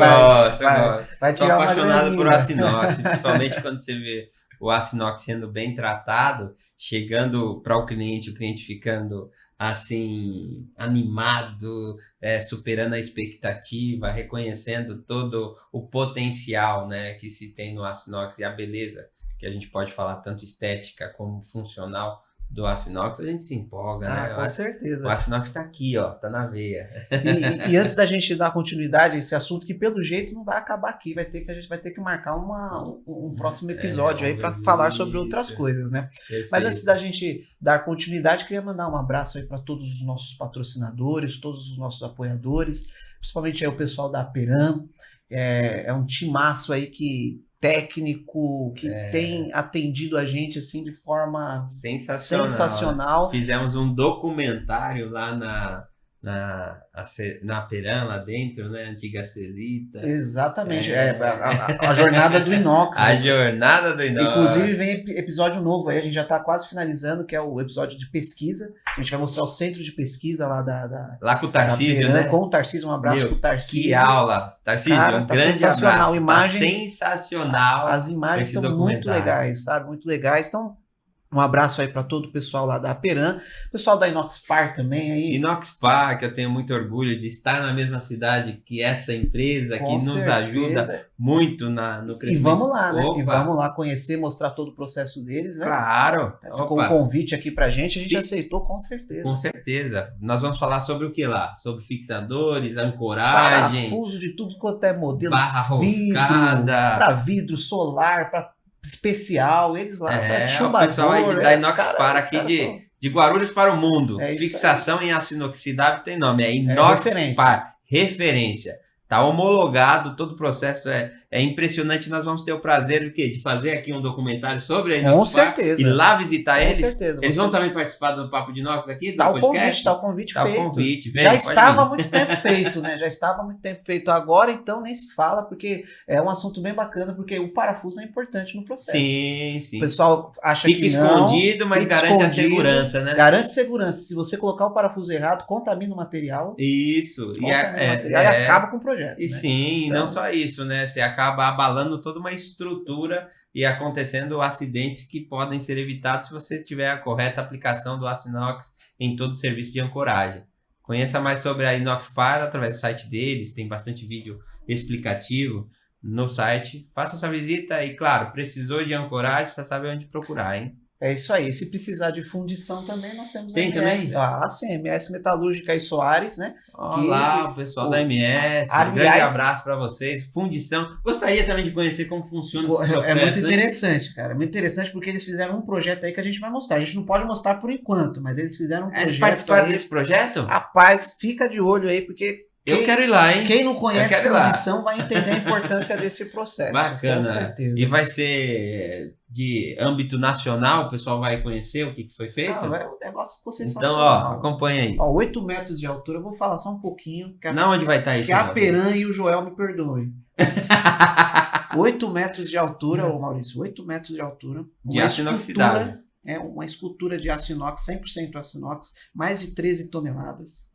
Vai tirar uma apaixonado por aço inox, principalmente quando você vê o aço inox sendo bem tratado, chegando para o cliente ficando assim, animado, superando a expectativa, reconhecendo todo o potencial, né, que se tem no aço inox e a beleza, que a gente pode falar tanto estética como funcional do aço inox, a gente se empolga, né? Com certeza. O aço inox tá aqui, ó, tá na veia. E antes da gente dar continuidade a esse assunto, que pelo jeito não vai acabar aqui, a gente vai ter que marcar um próximo episódio aí para falar sobre outras coisas, né? Perfeito. Mas antes da gente dar continuidade, queria mandar um abraço aí para todos os nossos patrocinadores, todos os nossos apoiadores, principalmente aí o pessoal da Aperam, é um timaço aí técnico que tem atendido a gente assim de forma sensacional. Fizemos um documentário lá na Peran, lá dentro, né? Antiga Cesita. Exatamente. A jornada do inox. A jornada do inox. Inclusive vem episódio novo aí, a gente já está quase finalizando, que é o episódio de pesquisa. A gente vai mostrar o centro de pesquisa lá lá com o Tarcísio, né? Com o Tarcísio, um abraço pro Tarcísio. Que aula! Tarcísio, cara, um tá grande sensacional. abraço. Imagens, tá sensacional. As imagens estão muito legais, sabe? Muito legais. Então, um abraço aí para todo o pessoal lá da Peran, pessoal da Inoxpar também aí. Inoxpar, que eu tenho muito orgulho de estar na mesma cidade que essa empresa, que nos ajuda muito no crescimento. E vamos lá, né? Opa. E vamos lá conhecer, mostrar todo o processo deles, né? Claro. Ficou um convite aqui pra gente, a gente aceitou com certeza. Com certeza. Nós vamos falar sobre o que lá? Sobre fixadores, ancoragem. Parafuso de tudo quanto é modelo. Barra roscada. Para vidro, solar, para especial, eles lá, o pessoal aí da Inoxpar aqui de Guarulhos para o mundo. Fixação em aço inoxidável tem nome, é Inoxpar, referência. Tá homologado, todo o processo é impressionante. Nós vamos ter o prazer de fazer aqui um documentário sobre a Inoxpar. Com certeza. E lá visitar eles. Com certeza. Eles vão também participar do Papo de Inox aqui, do podcast? Tá o convite feito. Já estava há muito tempo feito, né? Já estava há muito tempo feito. Agora, então, nem se fala, porque é um assunto bem bacana, porque o parafuso é importante no processo. Sim, sim. O pessoal acha fica que não. Fica escondido, mas garante a segurança, né? Garante segurança. Se você colocar o parafuso errado, contamina o material. Isso. E acaba com o projeto. E né? Sim, então, não só isso, né? Você acaba abalando toda uma estrutura e acontecendo acidentes que podem ser evitados se você tiver a correta aplicação do aço inox em todo o serviço de ancoragem. Conheça mais sobre a Inoxpar através do site deles, tem bastante vídeo explicativo no site. Faça essa visita e, claro, precisou de ancoragem, você sabe onde procurar, hein? É isso aí. Se precisar de fundição também, nós temos a MS. Sim, MS Metalúrgica e Soares, né? Olá, o pessoal da MS. Um grande abraço para vocês. Fundição. Gostaria também de conhecer como funciona esse processo. É muito interessante, cara. Muito interessante porque eles fizeram um projeto aí que a gente vai mostrar. A gente não pode mostrar por enquanto, mas eles fizeram um projeto. Eles participaram desse projeto? Rapaz, fica de olho aí, porque... Eu quero ir lá, hein? Quem não conhece fundição vai entender a importância desse processo. Bacana. Com certeza. E vai ser de âmbito nacional? O pessoal vai conhecer o que foi feito? Não, o negócio ficou sensacional. Então, acompanha aí. 8 metros de altura. Eu vou falar só um pouquinho. Onde vai estar isso? Que a Peran e o Joel me perdoem. 8 metros de altura, Maurício. 8 metros de altura. De aço inoxidável. É uma escultura de aço inox, 100% aço inox. Mais de 13 toneladas.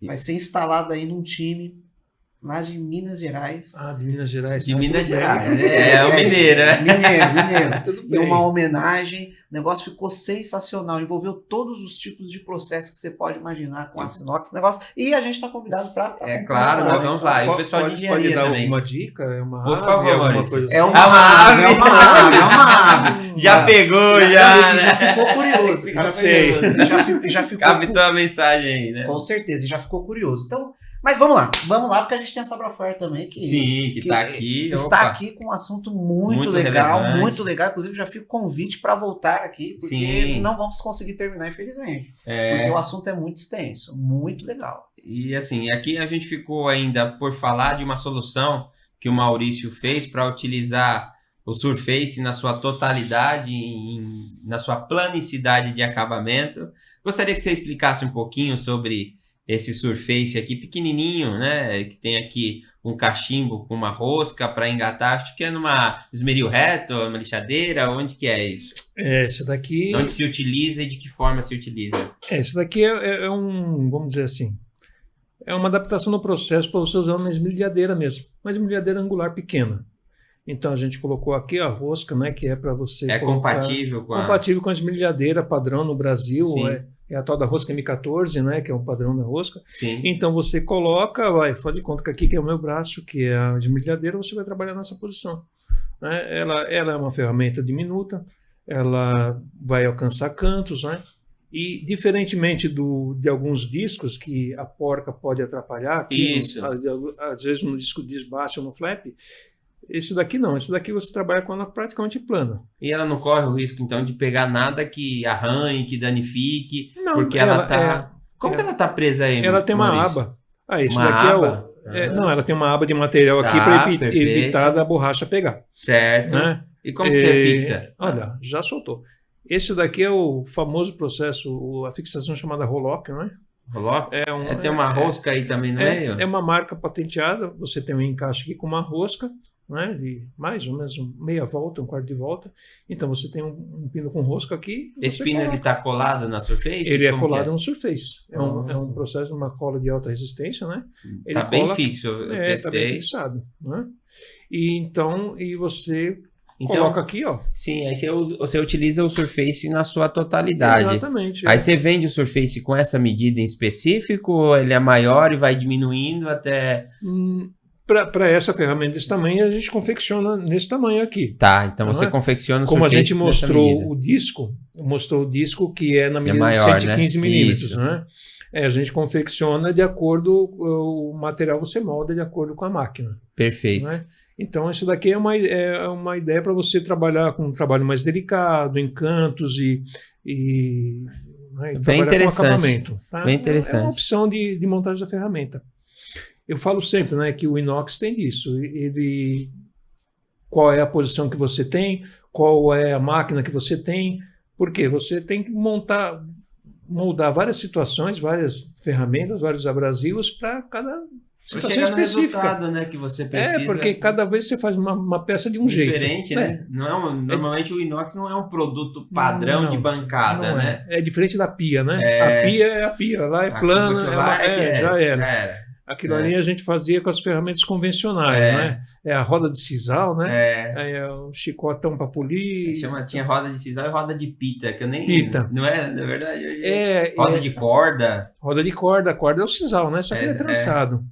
Vai ser instalado aí num time lá de Minas Gerais. De Minas Gerais. De Minas Gerais. O mineiro. Mineiro. E uma homenagem. O negócio ficou sensacional. Envolveu todos os tipos de processo que você pode imaginar com aço inox. E a gente está convidado para... claro, nós vamos lá. E o pessoal de engenharia pode dar também. Uma dica? É uma Por ave, favor, alguma coisa assim? É uma ave. Já pegou, já ficou curioso. Já ficou. Captou a mensagem aí, né? Com certeza, já ficou curioso. Então, mas vamos lá, porque a gente tem a Sabrafair também, que tá aqui. Está aqui com um assunto muito legal, relevante. Muito legal. Inclusive, já fica o convite para voltar aqui, porque não vamos conseguir terminar, infelizmente. Porque o assunto é muito extenso, muito legal. E assim, aqui a gente ficou ainda por falar de uma solução que o Maurício fez para utilizar o Surface na sua totalidade, na sua planicidade de acabamento. Gostaria que você explicasse um pouquinho sobre esse Surface aqui pequenininho, né? Que tem aqui um cachimbo com uma rosca para engatar. Acho que é numa esmeril reto, uma lixadeira. Onde que é isso? Esse daqui... Onde se utiliza e de que forma se utiliza? Esse daqui é vamos dizer assim, é uma adaptação no processo para você usar uma esmerilhadeira mesmo. Uma esmerilhadeira angular pequena. Então a gente colocou aqui a rosca, né? Que é para você compatível com compatível com a esmerilhadeira padrão no Brasil. É a tal da rosca M14, né? Que é o padrão da rosca. Sim. Então você coloca, faz de conta que aqui que é o meu braço, que é a esmerilhadeira, você vai trabalhar nessa posição. Né? Ela é uma ferramenta diminuta, ela vai alcançar cantos, né? E diferentemente de alguns discos que a porca pode atrapalhar, aqui, às vezes no disco desbaste ou no flap, esse daqui não, esse daqui você trabalha com ela praticamente plana. E ela não corre o risco, então, de pegar nada que arranhe, que danifique, não, porque ela tá... Como que ela tá presa aí, Ela tem uma aba. Isso daqui aba? Não, ela tem uma aba de material aqui para evitar da borracha pegar. Certo. Né? E como que você fixa? Olha, já soltou. Esse daqui é o famoso processo, a fixação chamada roll-lock, não é? Roloc? Tem uma rosca aí também no meio? É uma marca patenteada, você tem um encaixe aqui com uma rosca, né, de mais ou menos meia volta, um quarto de volta. Então você tem um pino com rosca aqui. Esse pino ele está colado na Surface? Ele é colado no Surface. É um processo de uma cola de alta resistência, né? Está bem fixo, eu testei. Está bem fixado, né? E você coloca aqui, ó. Sim, aí você utiliza o Surface na sua totalidade. Exatamente. Aí você vende o Surface com essa medida em específico, ou ele é maior e vai diminuindo até... Para essa ferramenta desse tamanho, a gente confecciona nesse tamanho aqui. Tá, então você confecciona o Como Surface. Como a gente mostrou o disco que é na medida maior, de 115 né? milímetros, né? A gente confecciona de acordo, o material você molda de acordo com a máquina. Perfeito. Né? Então, isso daqui é uma ideia para você trabalhar com um trabalho mais delicado, em cantos e bem interessante. Com acabamento. Tá? Bem interessante. É uma opção de montagem da ferramenta. Eu falo sempre, né, que o inox tem isso. Qual é a posição que você tem, qual é a máquina que você tem, porque você tem que moldar várias situações, várias ferramentas, vários abrasivos para cada situação específica. Resultado, né, que você precisa. Porque cada vez você faz uma peça de um jeito. Diferente, né? Normalmente o inox não é um produto padrão de bancada, né? É diferente da pia, né? A pia é a pia, lá é plana, já era. Aquilo ali a gente fazia com as ferramentas convencionais, né? É a roda de sisal, né? É o chicotão para polir. Tinha roda de sisal e roda de pita, que eu nem... Pita. Não é, na verdade? Roda de corda. Roda de corda. A corda é o sisal, né? Só que ele é trançado.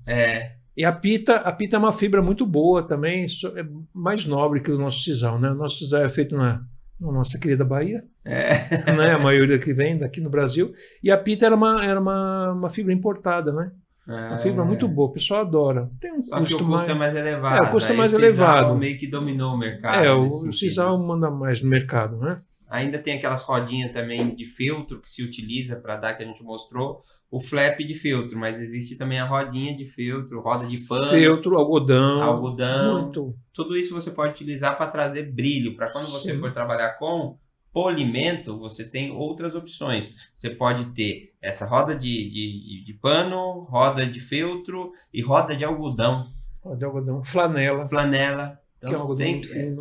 E a pita é uma fibra muito boa também, é mais nobre que o nosso sisal, né? O nosso sisal é feito na nossa querida Bahia, né? A maioria que vem daqui no Brasil. E a pita era uma fibra importada, né? Uma fibra muito boa, o pessoal adora. Tem um Só custo que o custo é mais elevado. O custo é mais elevado. O meio que dominou o mercado. O sisal manda mais no mercado, né? Ainda tem aquelas rodinhas também de filtro que se utiliza para dar, que a gente mostrou, o flap de filtro, mas existe também a rodinha de filtro, roda de pano. Filtro, algodão. Muito. Tudo isso você pode utilizar para trazer brilho, para quando você for trabalhar com polimento, você tem outras opções. Você pode ter essa roda de pano, roda de feltro e roda de algodão. Roda de algodão, flanela. Então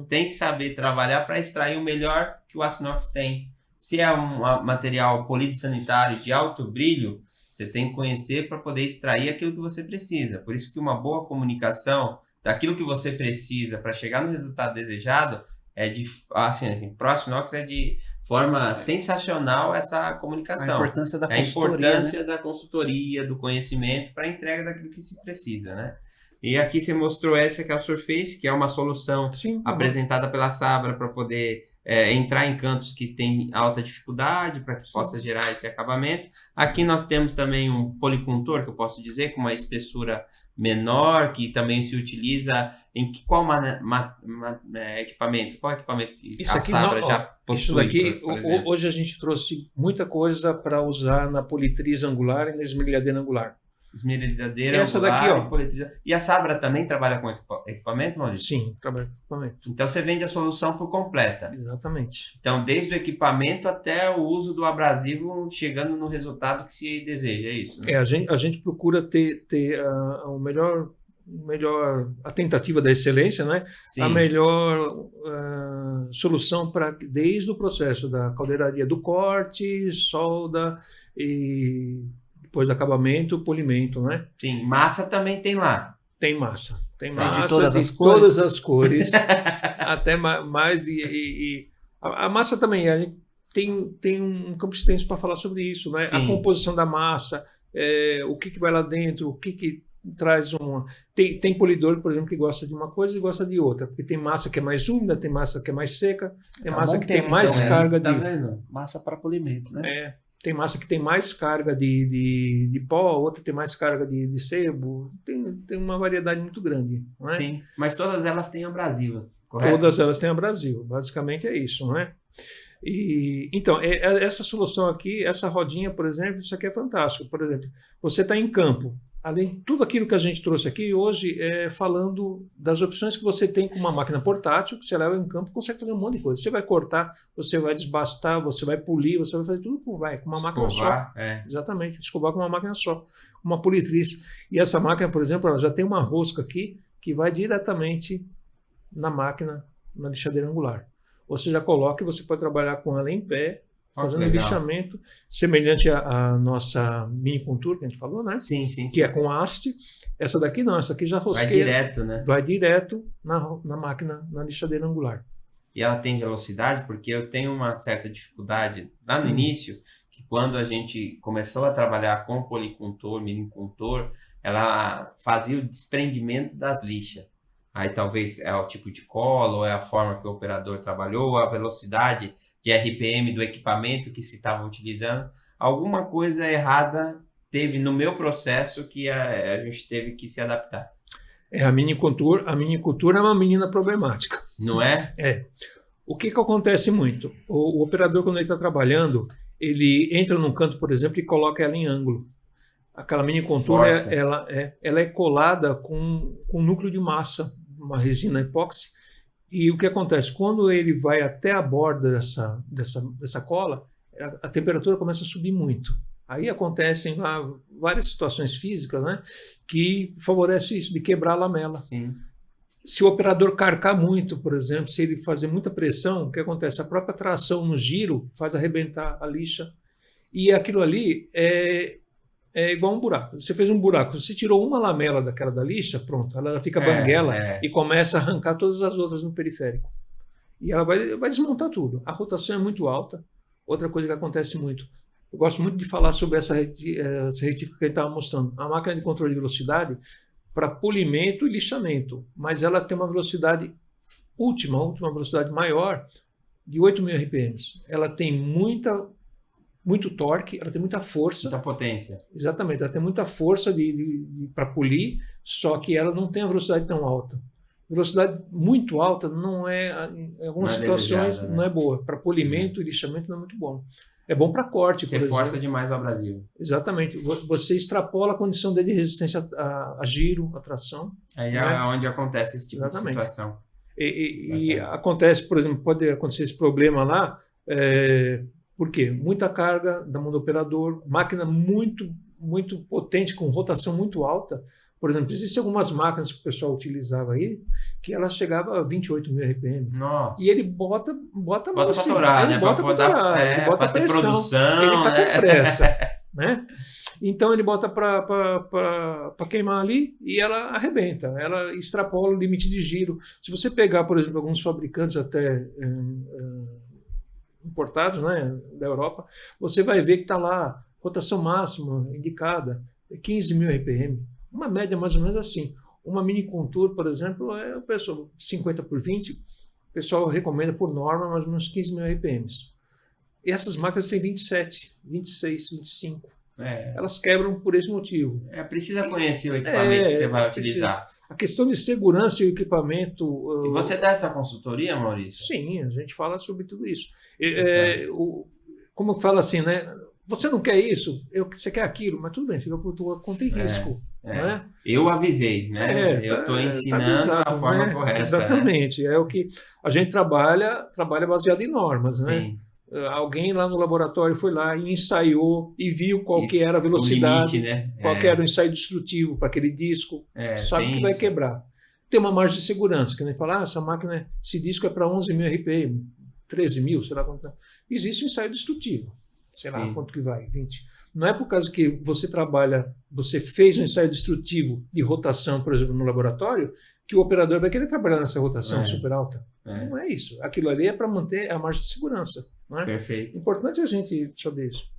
tem que saber trabalhar para extrair o melhor que o aço inox tem. Se é um material polido sanitário de alto brilho, você tem que conhecer para poder extrair aquilo que você precisa. Por isso que uma boa comunicação daquilo que você precisa para chegar no resultado desejado pro aço inox é de forma sensacional essa comunicação. A importância da consultoria, da consultoria, do conhecimento para a entrega daquilo que se precisa, né? E aqui você mostrou essa que é o Surface, que é uma solução apresentada pela Sabra para poder entrar em cantos que tem alta dificuldade, para que possa gerar esse acabamento. Aqui nós temos também um policontor, que eu posso dizer, com uma espessura menor, que também se utiliza em qual equipamento? Qual equipamento isso a aqui Sabra já possui? Isso daqui, hoje a gente trouxe muita coisa para usar na politriz angular e na esmerilhadeira angular. Esmerilhadeira, essa daqui, ó. E a Sabra também trabalha com equipamento, Maurício? Sim, trabalha com equipamento. Então você vende a solução por completa. Exatamente. Então, desde o equipamento até o uso do abrasivo, chegando no resultado que se deseja, é isso? Né? A gente procura ter o melhor, a tentativa da excelência, né? Sim. A melhor solução desde o processo da caldeiraria do corte, solda e depois do acabamento, polimento, né? Sim, massa também tem lá. Tem massa de todas as cores, até mais a massa também, a gente tem um campo extenso para falar sobre isso, né? Sim. A composição da massa, o que vai lá dentro, o que traz uma... Tem polidor, por exemplo, que gosta de uma coisa e gosta de outra, porque tem massa que é mais úmida, tem massa que é mais seca, tem massa que tem mais carga de... Massa para polimento, né? Tem massa que tem mais carga de pó, outra tem mais carga de sebo, tem uma variedade muito grande. Não é? Sim, mas todas elas têm abrasiva, correto? Todas elas têm abrasivo, basicamente é isso, não é? Então, essa solução aqui, essa rodinha, por exemplo, isso aqui é fantástico. Por exemplo, você está em campo, além de tudo aquilo que a gente trouxe aqui hoje, falando das opções que você tem com uma máquina portátil, que você leva em campo, consegue fazer um monte de coisa. Você vai cortar, você vai desbastar, você vai polir, você vai fazer tudo com uma máquina só. Exatamente, escovar com uma máquina só, uma politriz. E essa máquina, por exemplo, ela já tem uma rosca aqui que vai diretamente na máquina, na lixadeira angular. Você já coloca e você pode trabalhar com ela em pé, fazendo um lixamento semelhante à nossa mini contour que a gente falou, né? Sim. Que é com haste. Essa daqui não, essa aqui já rosqueia. Vai direto, né? Vai direto na máquina, na lixadeira angular. E ela tem velocidade, porque eu tenho uma certa dificuldade lá no início, que quando a gente começou a trabalhar com policontor, mini contor, ela fazia o desprendimento das lixas. Aí talvez é o tipo de cola, ou é a forma que o operador trabalhou, ou a velocidade de RPM do equipamento que se estava utilizando. Alguma coisa errada teve no meu processo que a gente teve que se adaptar. A mini contour é uma menina problemática. Não é? O que acontece muito? O operador, quando ele está trabalhando, ele entra num canto, por exemplo, e coloca ela em ângulo. Aquela mini contour, ela é colada com núcleo de massa, uma resina epóxi. E o que acontece? Quando ele vai até a borda dessa cola, a temperatura começa a subir muito. Aí acontecem várias situações físicas, né, que favorecem isso, de quebrar a lamela. Sim. Se o operador carcar muito, por exemplo, se ele fazer muita pressão, o que acontece? A própria tração no giro faz arrebentar a lixa. E aquilo ali é igual um buraco. Você fez um buraco, você tirou uma lamela daquela da lixa, pronto, ela fica banguela e começa a arrancar todas as outras no periférico. E ela vai desmontar tudo. A rotação é muito alta. Outra coisa que acontece muito, eu gosto muito de falar sobre essa retífica que a gente estava mostrando. A máquina de controle de velocidade para polimento e lixamento, mas ela tem uma velocidade última velocidade maior de 8.000 RPMs. Ela tem muito torque, ela tem muita força. Muita potência. Exatamente, ela tem muita força para polir, só que ela não tem a velocidade tão alta. Velocidade muito alta não em algumas situações não é boa. Para polimento e lixamento não é muito bom. É bom para corte, por exemplo. Você força demais o abrasivo. Exatamente. Você extrapola a condição de resistência a giro, a tração. Aí é onde acontece esse tipo de situação. E acontece, por exemplo, pode acontecer esse problema lá, por quê? Muita carga da mão do operador, máquina muito, muito potente, com rotação muito alta. Por exemplo, existem algumas máquinas que o pessoal utilizava aí, que elas chegavam a 28.000 RPM. Nossa. E ele bota para torar, né? Bota para pressão. Produção, ele está com pressa, né? Então ele bota para queimar ali e ela arrebenta. Ela extrapola o limite de giro. Se você pegar, por exemplo, alguns fabricantes até importados, né, da Europa, você vai ver que está lá, rotação máxima indicada, 15.000 RPM. Uma média mais ou menos assim. Uma mini contour, por exemplo, o pessoal 50 por 20, o pessoal recomenda por norma mais ou menos 15.000 RPMs. E essas máquinas têm 27, 26, 25. Elas quebram por esse motivo. Precisa conhecer o equipamento que você vai utilizar. A questão de segurança e o equipamento... E você dá essa consultoria, Maurício? Sim, a gente fala sobre tudo isso. Como fala assim, né? Você não quer isso, você quer aquilo, mas tudo bem, fica por tua conta e risco. Né? Eu avisei, né? Eu estou ensinando a forma correta. Exatamente, né? É o que a gente trabalha baseado em normas, né? Sim. Alguém lá no laboratório foi lá e ensaiou e viu qual que era a velocidade, limite, né? qual que era o ensaio destrutivo para aquele disco, sabe que vai quebrar. Tem uma margem de segurança, que nem fala, esse disco é para 11.000 RPM, 13.000, sei lá quanto. Existe um ensaio destrutivo, sei lá quanto que vai, 20. Não é por causa que você fez um ensaio destrutivo de rotação, por exemplo, no laboratório, que o operador vai querer trabalhar nessa rotação super alta. Não é isso. Aquilo ali é para manter a margem de segurança. Não é? Perfeito. Importante a gente saber isso.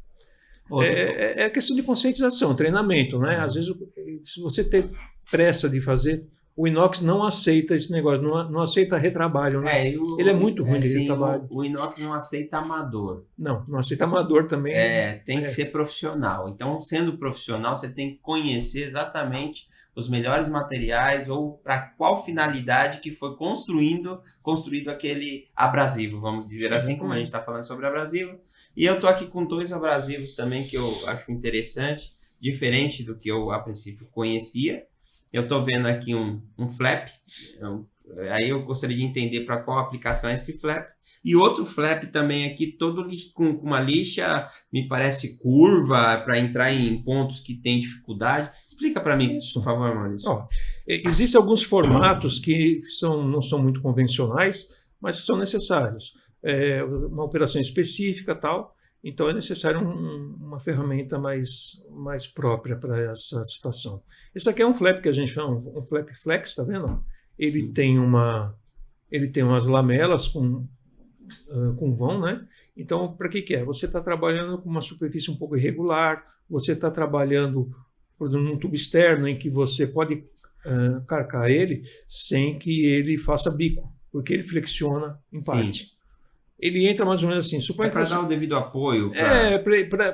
É questão de conscientização, treinamento. Né? Às vezes, se você tem pressa de fazer, o inox não aceita esse negócio, não aceita retrabalho. Né? Ele é muito ruim de retrabalho. O inox não aceita amador. Não aceita amador também. Tem que ser profissional. Então, sendo profissional, você tem que conhecer exatamente os melhores materiais ou para qual finalidade que foi construído aquele abrasivo, vamos dizer assim, como a gente está falando sobre abrasivo. E eu estou aqui com 2 abrasivos também que eu acho interessante, diferente do que eu, a princípio, conhecia. Eu estou vendo aqui um flap, aí eu gostaria de entender para qual aplicação é esse flap. E outro flap também aqui, todo com uma lixa, me parece curva, para entrar em pontos que tem dificuldade. Explica para mim, por favor, Maurício. Existem alguns formatos que não são muito convencionais, mas são necessários. Uma operação específica tal, então é necessário uma ferramenta mais própria para essa situação. Esse aqui é um flap que a gente chama um flap flex, tá vendo? Ele tem umas lamelas com vão, né? Então, para que é? Você está trabalhando com uma superfície um pouco irregular, você está trabalhando num tubo externo em que você pode carcar ele sem que ele faça bico, porque ele flexiona em parte. Ele entra mais ou menos assim. Para dar o devido apoio.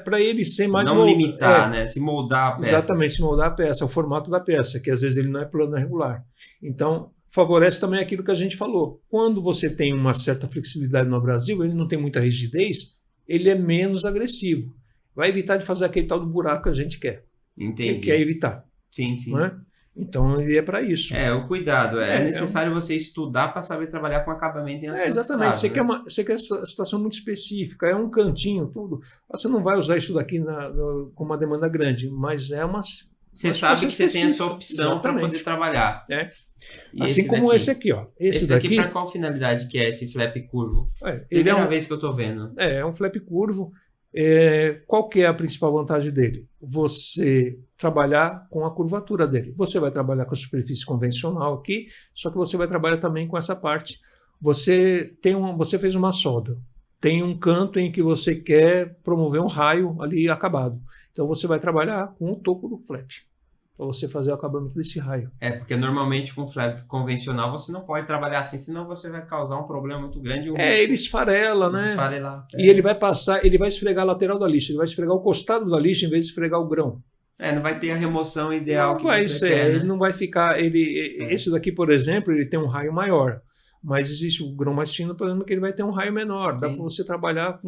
Para ele ser mais... Não limitar, né? Se moldar a peça. Exatamente, se moldar a peça, o formato da peça, que às vezes ele não é plano, é regular. Então, favorece também aquilo que a gente falou. Quando você tem uma certa flexibilidade no Brasil, ele não tem muita rigidez, ele é menos agressivo. Vai evitar de fazer aquele tal do buraco que a gente quer. Entendi. Que quer evitar. Sim, sim. Não é? Então, ele é para isso. O cuidado. É necessário você estudar para saber trabalhar com acabamento em aço exatamente. inoxidável, Você quer uma situação muito específica, é um cantinho, tudo. Você não vai usar isso daqui com uma demanda grande, mas é uma... Você sabe que você tem essa opção para poder trabalhar. Assim como esse aqui, ó. Esse daqui para qual finalidade que é esse flap curvo? Primeira vez que eu estou vendo. É um flap curvo. Qual que é a principal vantagem dele? Você trabalhar com a curvatura dele. Você vai trabalhar com a superfície convencional aqui, só que você vai trabalhar também com essa parte. Você fez uma solda. Tem um canto em que você quer promover um raio ali acabado. Então você vai trabalhar com o topo do flap, para você fazer o acabamento desse raio. Porque normalmente com flap convencional você não pode trabalhar assim, senão você vai causar um problema muito grande. Ele esfarela, né? Esfarelar. E ele vai ele vai esfregar a lateral da lixa, ele vai esfregar o costado da lixa em vez de esfregar o grão. Não vai ter a remoção ideal que você quer, né? Ele não vai ficar... Esse daqui, por exemplo, ele tem um raio maior. Mas existe o grão mais fino, por exemplo, que ele vai ter um raio menor. Dá para você trabalhar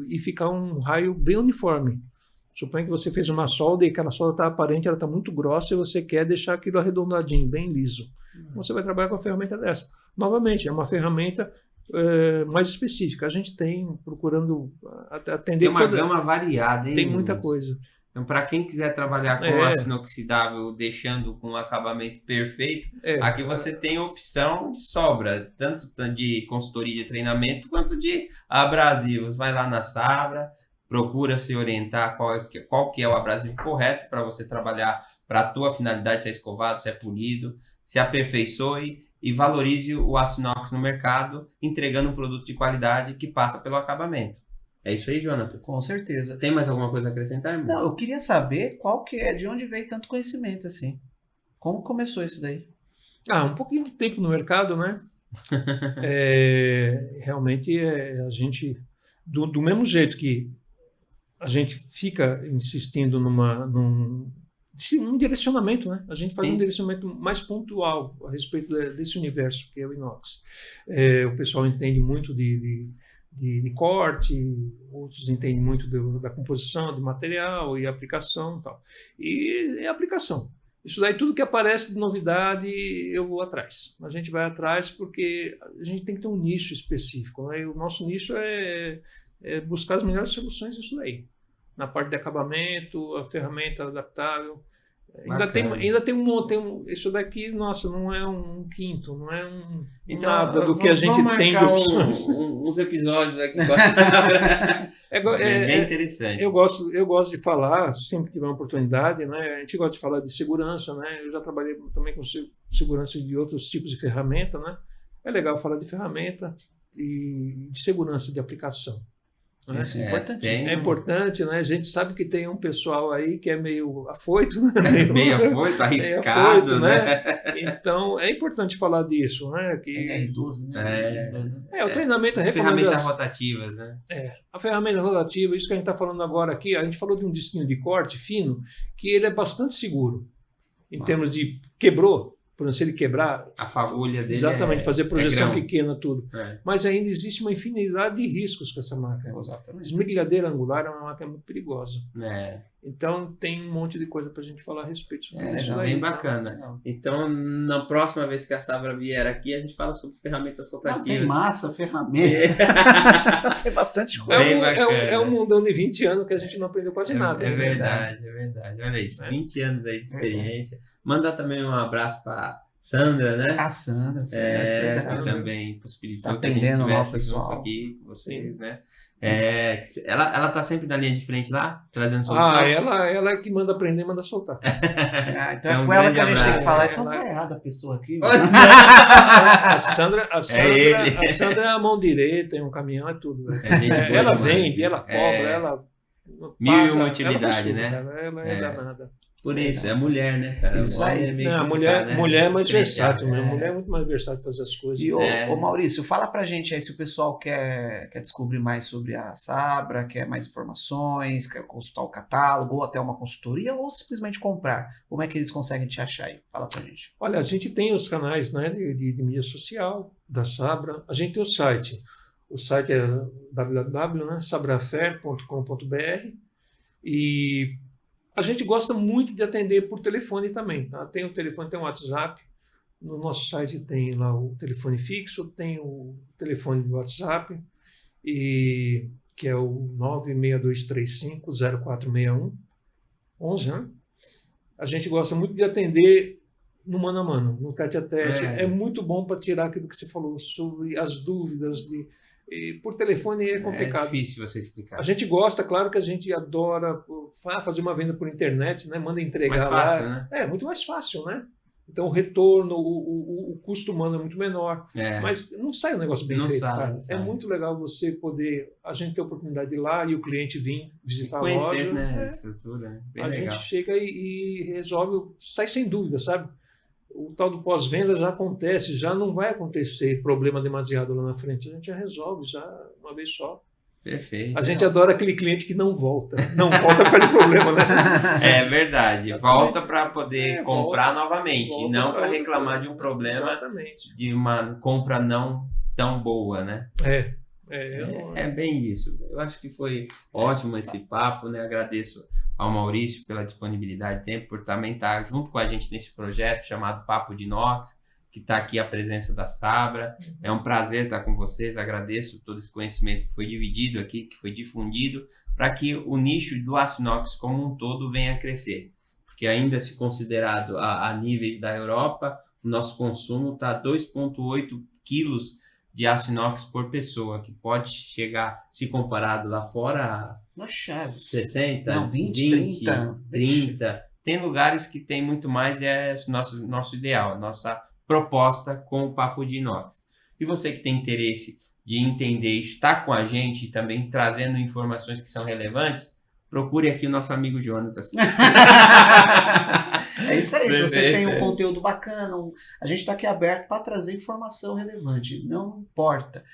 e ficar um raio bem uniforme. Suponha que você fez uma solda e aquela solda está aparente, ela está muito grossa e você quer deixar aquilo arredondadinho, bem liso. Você vai trabalhar com a ferramenta dessa. Novamente, é uma ferramenta mais específica. A gente tem procurando atender... Tem uma gama variada, hein? Tem muita coisa. Então, para quem quiser trabalhar com aço inoxidável, deixando com um acabamento perfeito, aqui você tem opção de sobra, tanto de consultoria de treinamento, quanto de abrasivos. Vai lá na Sabra, procura se orientar qual que é o abrasivo correto para você trabalhar para a tua finalidade, se é escovado, se é polido, se aperfeiçoe e valorize o aço inox no mercado, entregando um produto de qualidade que passa pelo acabamento. É isso aí, Jonathan? Com certeza. Tem mais alguma coisa a acrescentar, irmão? Não, eu queria saber de onde veio tanto conhecimento assim. Como começou isso daí? Um pouquinho de tempo no mercado, né? Realmente a gente, do mesmo jeito que a gente fica insistindo num direcionamento, né? A gente faz um direcionamento mais pontual a respeito desse universo que é o inox. O pessoal entende muito de corte, outros entendem muito da composição do material e aplicação e tal. E aplicação. Isso daí, tudo que aparece de novidade, eu vou atrás. A gente vai atrás porque a gente tem que ter um nicho específico, né? E o nosso nicho é buscar as melhores soluções disso daí. Na parte de acabamento, a ferramenta adaptável. Ainda tem isso daqui, nossa, não é um quinto, não é nada do que a gente tem de opções. Uns episódios aqui. É bem interessante. Eu gosto de falar, sempre que tiver uma oportunidade, né? A gente gosta de falar de segurança, né? Eu já trabalhei também com segurança de outros tipos de ferramenta, né? É legal falar de ferramenta e de segurança de aplicação. Né? Isso é importantíssimo. É importante, né? A gente sabe que tem um pessoal aí que é meio afoito, né? Meio afoito, arriscado, né? Então, é importante falar disso, né? Tem R12, né? O treinamento é ferramentas rotativas, né? A ferramenta rotativa, isso que a gente está falando agora aqui, a gente falou de um disquinho de corte fino, que ele é bastante seguro, em termos de quebrou, Por exemplo, se ele quebrar... A fagulha dele exatamente, fazer projeção grão. pequena, tudo. Mas ainda existe uma infinidade de riscos com essa máquina. Exatamente. Esmerilhadeira angular é uma máquina muito perigosa. É. Então tem um monte de coisa para a gente falar a respeito sobre isso. É bem bacana. Então, na próxima vez que a Sabra vier aqui, a gente fala sobre ferramentas rotativas. Tem massa, ferramenta. Tem bastante coisa. É um mundão de 20 anos que a gente não aprendeu quase nada. É verdade. Olha isso, 20 anos aí de experiência. Mandar também um abraço para Sandra, né? A Sandra, que também possibilitou tá atendendo que a gente o pessoal aqui com vocês, né? Ela tá sempre na linha de frente lá, trazendo solução. Ela é que manda aprender e manda soltar. Então é com ela que a gente tem que falar. Então tá errada a pessoa aqui. A Sandra é a mão direita, é um caminhão, é tudo. Ela vende, ela cobra, ela... Mil e uma utilidade, né? Ela é danada. Por isso, é mulher, né, cara? Isso aí. A mulher é mais versátil, né? A mulher é muito mais versátil para fazer as coisas. E ô Maurício, fala pra gente aí se o pessoal quer descobrir mais sobre a Sabra, quer mais informações, quer consultar o catálogo, ou até uma consultoria, ou simplesmente comprar. Como é que eles conseguem te achar aí? Fala pra gente. Olha, a gente tem os canais, né, de mídia social da Sabra, a gente tem o site. O site é www.sabrafair.com.br e a gente gosta muito de atender por telefone também, tá? Tem o telefone, tem o WhatsApp. No nosso site tem lá o telefone fixo, tem o telefone do WhatsApp, que é o 962350461, 11, né? A gente gosta muito de atender no mano a mano, no tete a tete. É muito bom para tirar aquilo que você falou sobre as dúvidas por telefone é complicado. É difícil você explicar. A gente gosta, claro que a gente adora fazer uma venda por internet, né? Manda entregar mais fácil, lá. né? É muito mais fácil, né? Então o retorno, o custo humano é muito menor. Mas não sai um negócio bem feito, cara. É muito legal você poder, a gente ter a oportunidade de ir lá e o cliente vir visitar a loja. Né? A estrutura, né? Bem legal. Gente chega e resolve, sai sem dúvida, sabe? O tal do pós-venda já acontece, já não vai acontecer problema demasiado lá na frente. A gente já resolve, já uma vez só. Perfeito. A gente adora aquele cliente que não volta. Não volta por causa de problema, né? É verdade. Volta para poder comprar novamente, não para reclamar de um problema. Exatamente. De uma compra não tão boa, né? É bem isso. Eu acho que foi ótimo esse papo, né? Agradeço ao Maurício pela disponibilidade de tempo, por também estar junto com a gente nesse projeto chamado Papo de Inox, que está aqui a presença da Sabra. É um prazer estar com vocês, agradeço todo esse conhecimento que foi dividido aqui, que foi difundido, para que o nicho do aço inox como um todo venha a crescer. Porque ainda se considerado a níveis da Europa, o nosso consumo está 2,8 quilos de aço inox por pessoa, que pode chegar, se comparado lá fora, a 60, não, 20, 30. Tem lugares que tem muito mais e é nosso ideal, nossa proposta com o Papo de Inox. E você que tem interesse de entender, estar com a gente também trazendo informações que são relevantes, procure aqui o nosso amigo Jonatas. É isso aí, se você tem um conteúdo bacana, a gente está aqui aberto para trazer informação relevante, não importa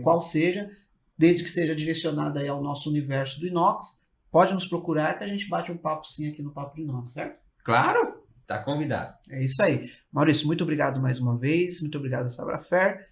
qual seja, desde que seja direcionada aí ao nosso universo do inox, pode nos procurar que a gente bate um papo sim aqui no Papo de Inox, certo? Claro, tá convidado. É isso aí. Maurício, muito obrigado mais uma vez, muito obrigado a Sabra Fair.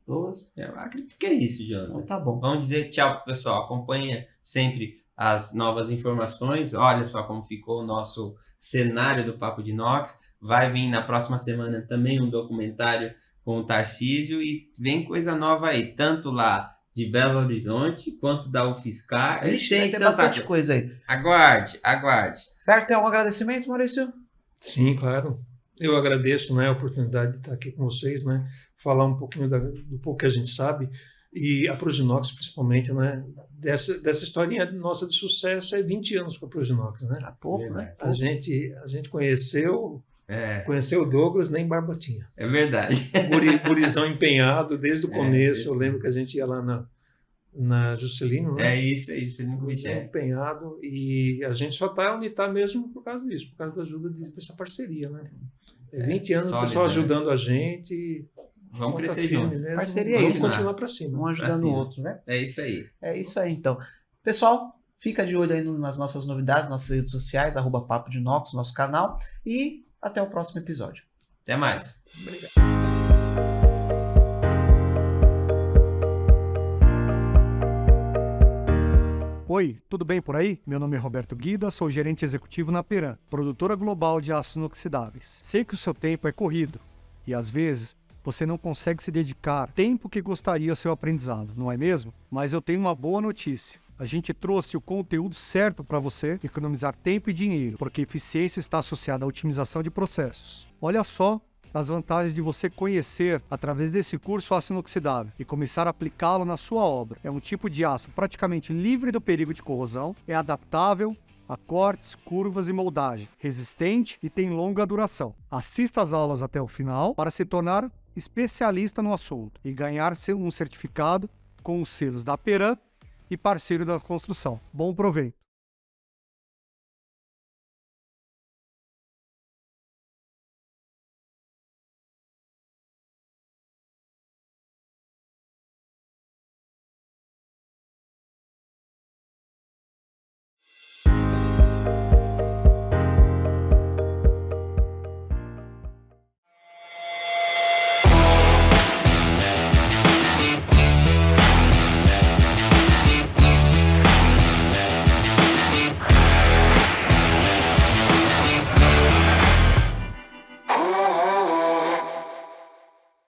Eu acredito que é isso, Jonathan. Então tá bom. Vamos dizer tchau pro pessoal, acompanha sempre as novas informações, olha só como ficou o nosso cenário do Papo de Inox, vai vir na próxima semana também um documentário com o Tarcísio e vem coisa nova aí, tanto lá de Belo Horizonte quanto da UFSCar. Tem bastante coisa aí. Aguarde. Certo? Tem algum agradecimento, Maurício? Sim, claro. Eu agradeço, né, a oportunidade de estar aqui com vocês, né, falar um pouquinho do pouco que a gente sabe, e a Proginox principalmente, né, dessa historinha nossa de sucesso, 20 anos com a Proginox, né? Há pouco, né? A gente conheceu o Douglas nem barba tinha. É verdade. Gurizão empenhado desde o começo, eu lembro que a gente ia lá na Juscelino, né? É isso aí, Juscelino Kubitschek. Empenhado, e a gente só está onde está mesmo por causa disso, por causa da ajuda dessa parceria, né? 20 anos o pessoal ajudando a gente. Vamos crescer junto. Parceria vamos continuar para cima. Um ajudando o outro, né? É isso aí. É isso aí, então. Pessoal, fica de olho aí nas nossas novidades, nossas redes sociais, @Papo de Inox, nosso canal. E até o próximo episódio. Até mais. Obrigado. Oi, tudo bem por aí? Meu nome é Roberto Guida, sou gerente executivo na Peram, produtora global de aços inoxidáveis. Sei que o seu tempo é corrido e às vezes você não consegue se dedicar o tempo que gostaria ao seu aprendizado, não é mesmo? Mas eu tenho uma boa notícia. A gente trouxe o conteúdo certo para você economizar tempo e dinheiro, porque eficiência está associada à otimização de processos. Olha só as vantagens de você conhecer, através desse curso, o aço inoxidável e começar a aplicá-lo na sua obra. É um tipo de aço praticamente livre do perigo de corrosão, é adaptável a cortes, curvas e moldagem, resistente e tem longa duração. Assista às aulas até o final para se tornar especialista no assunto e ganhar um certificado com os selos da Peram e parceiro da construção. Bom proveito!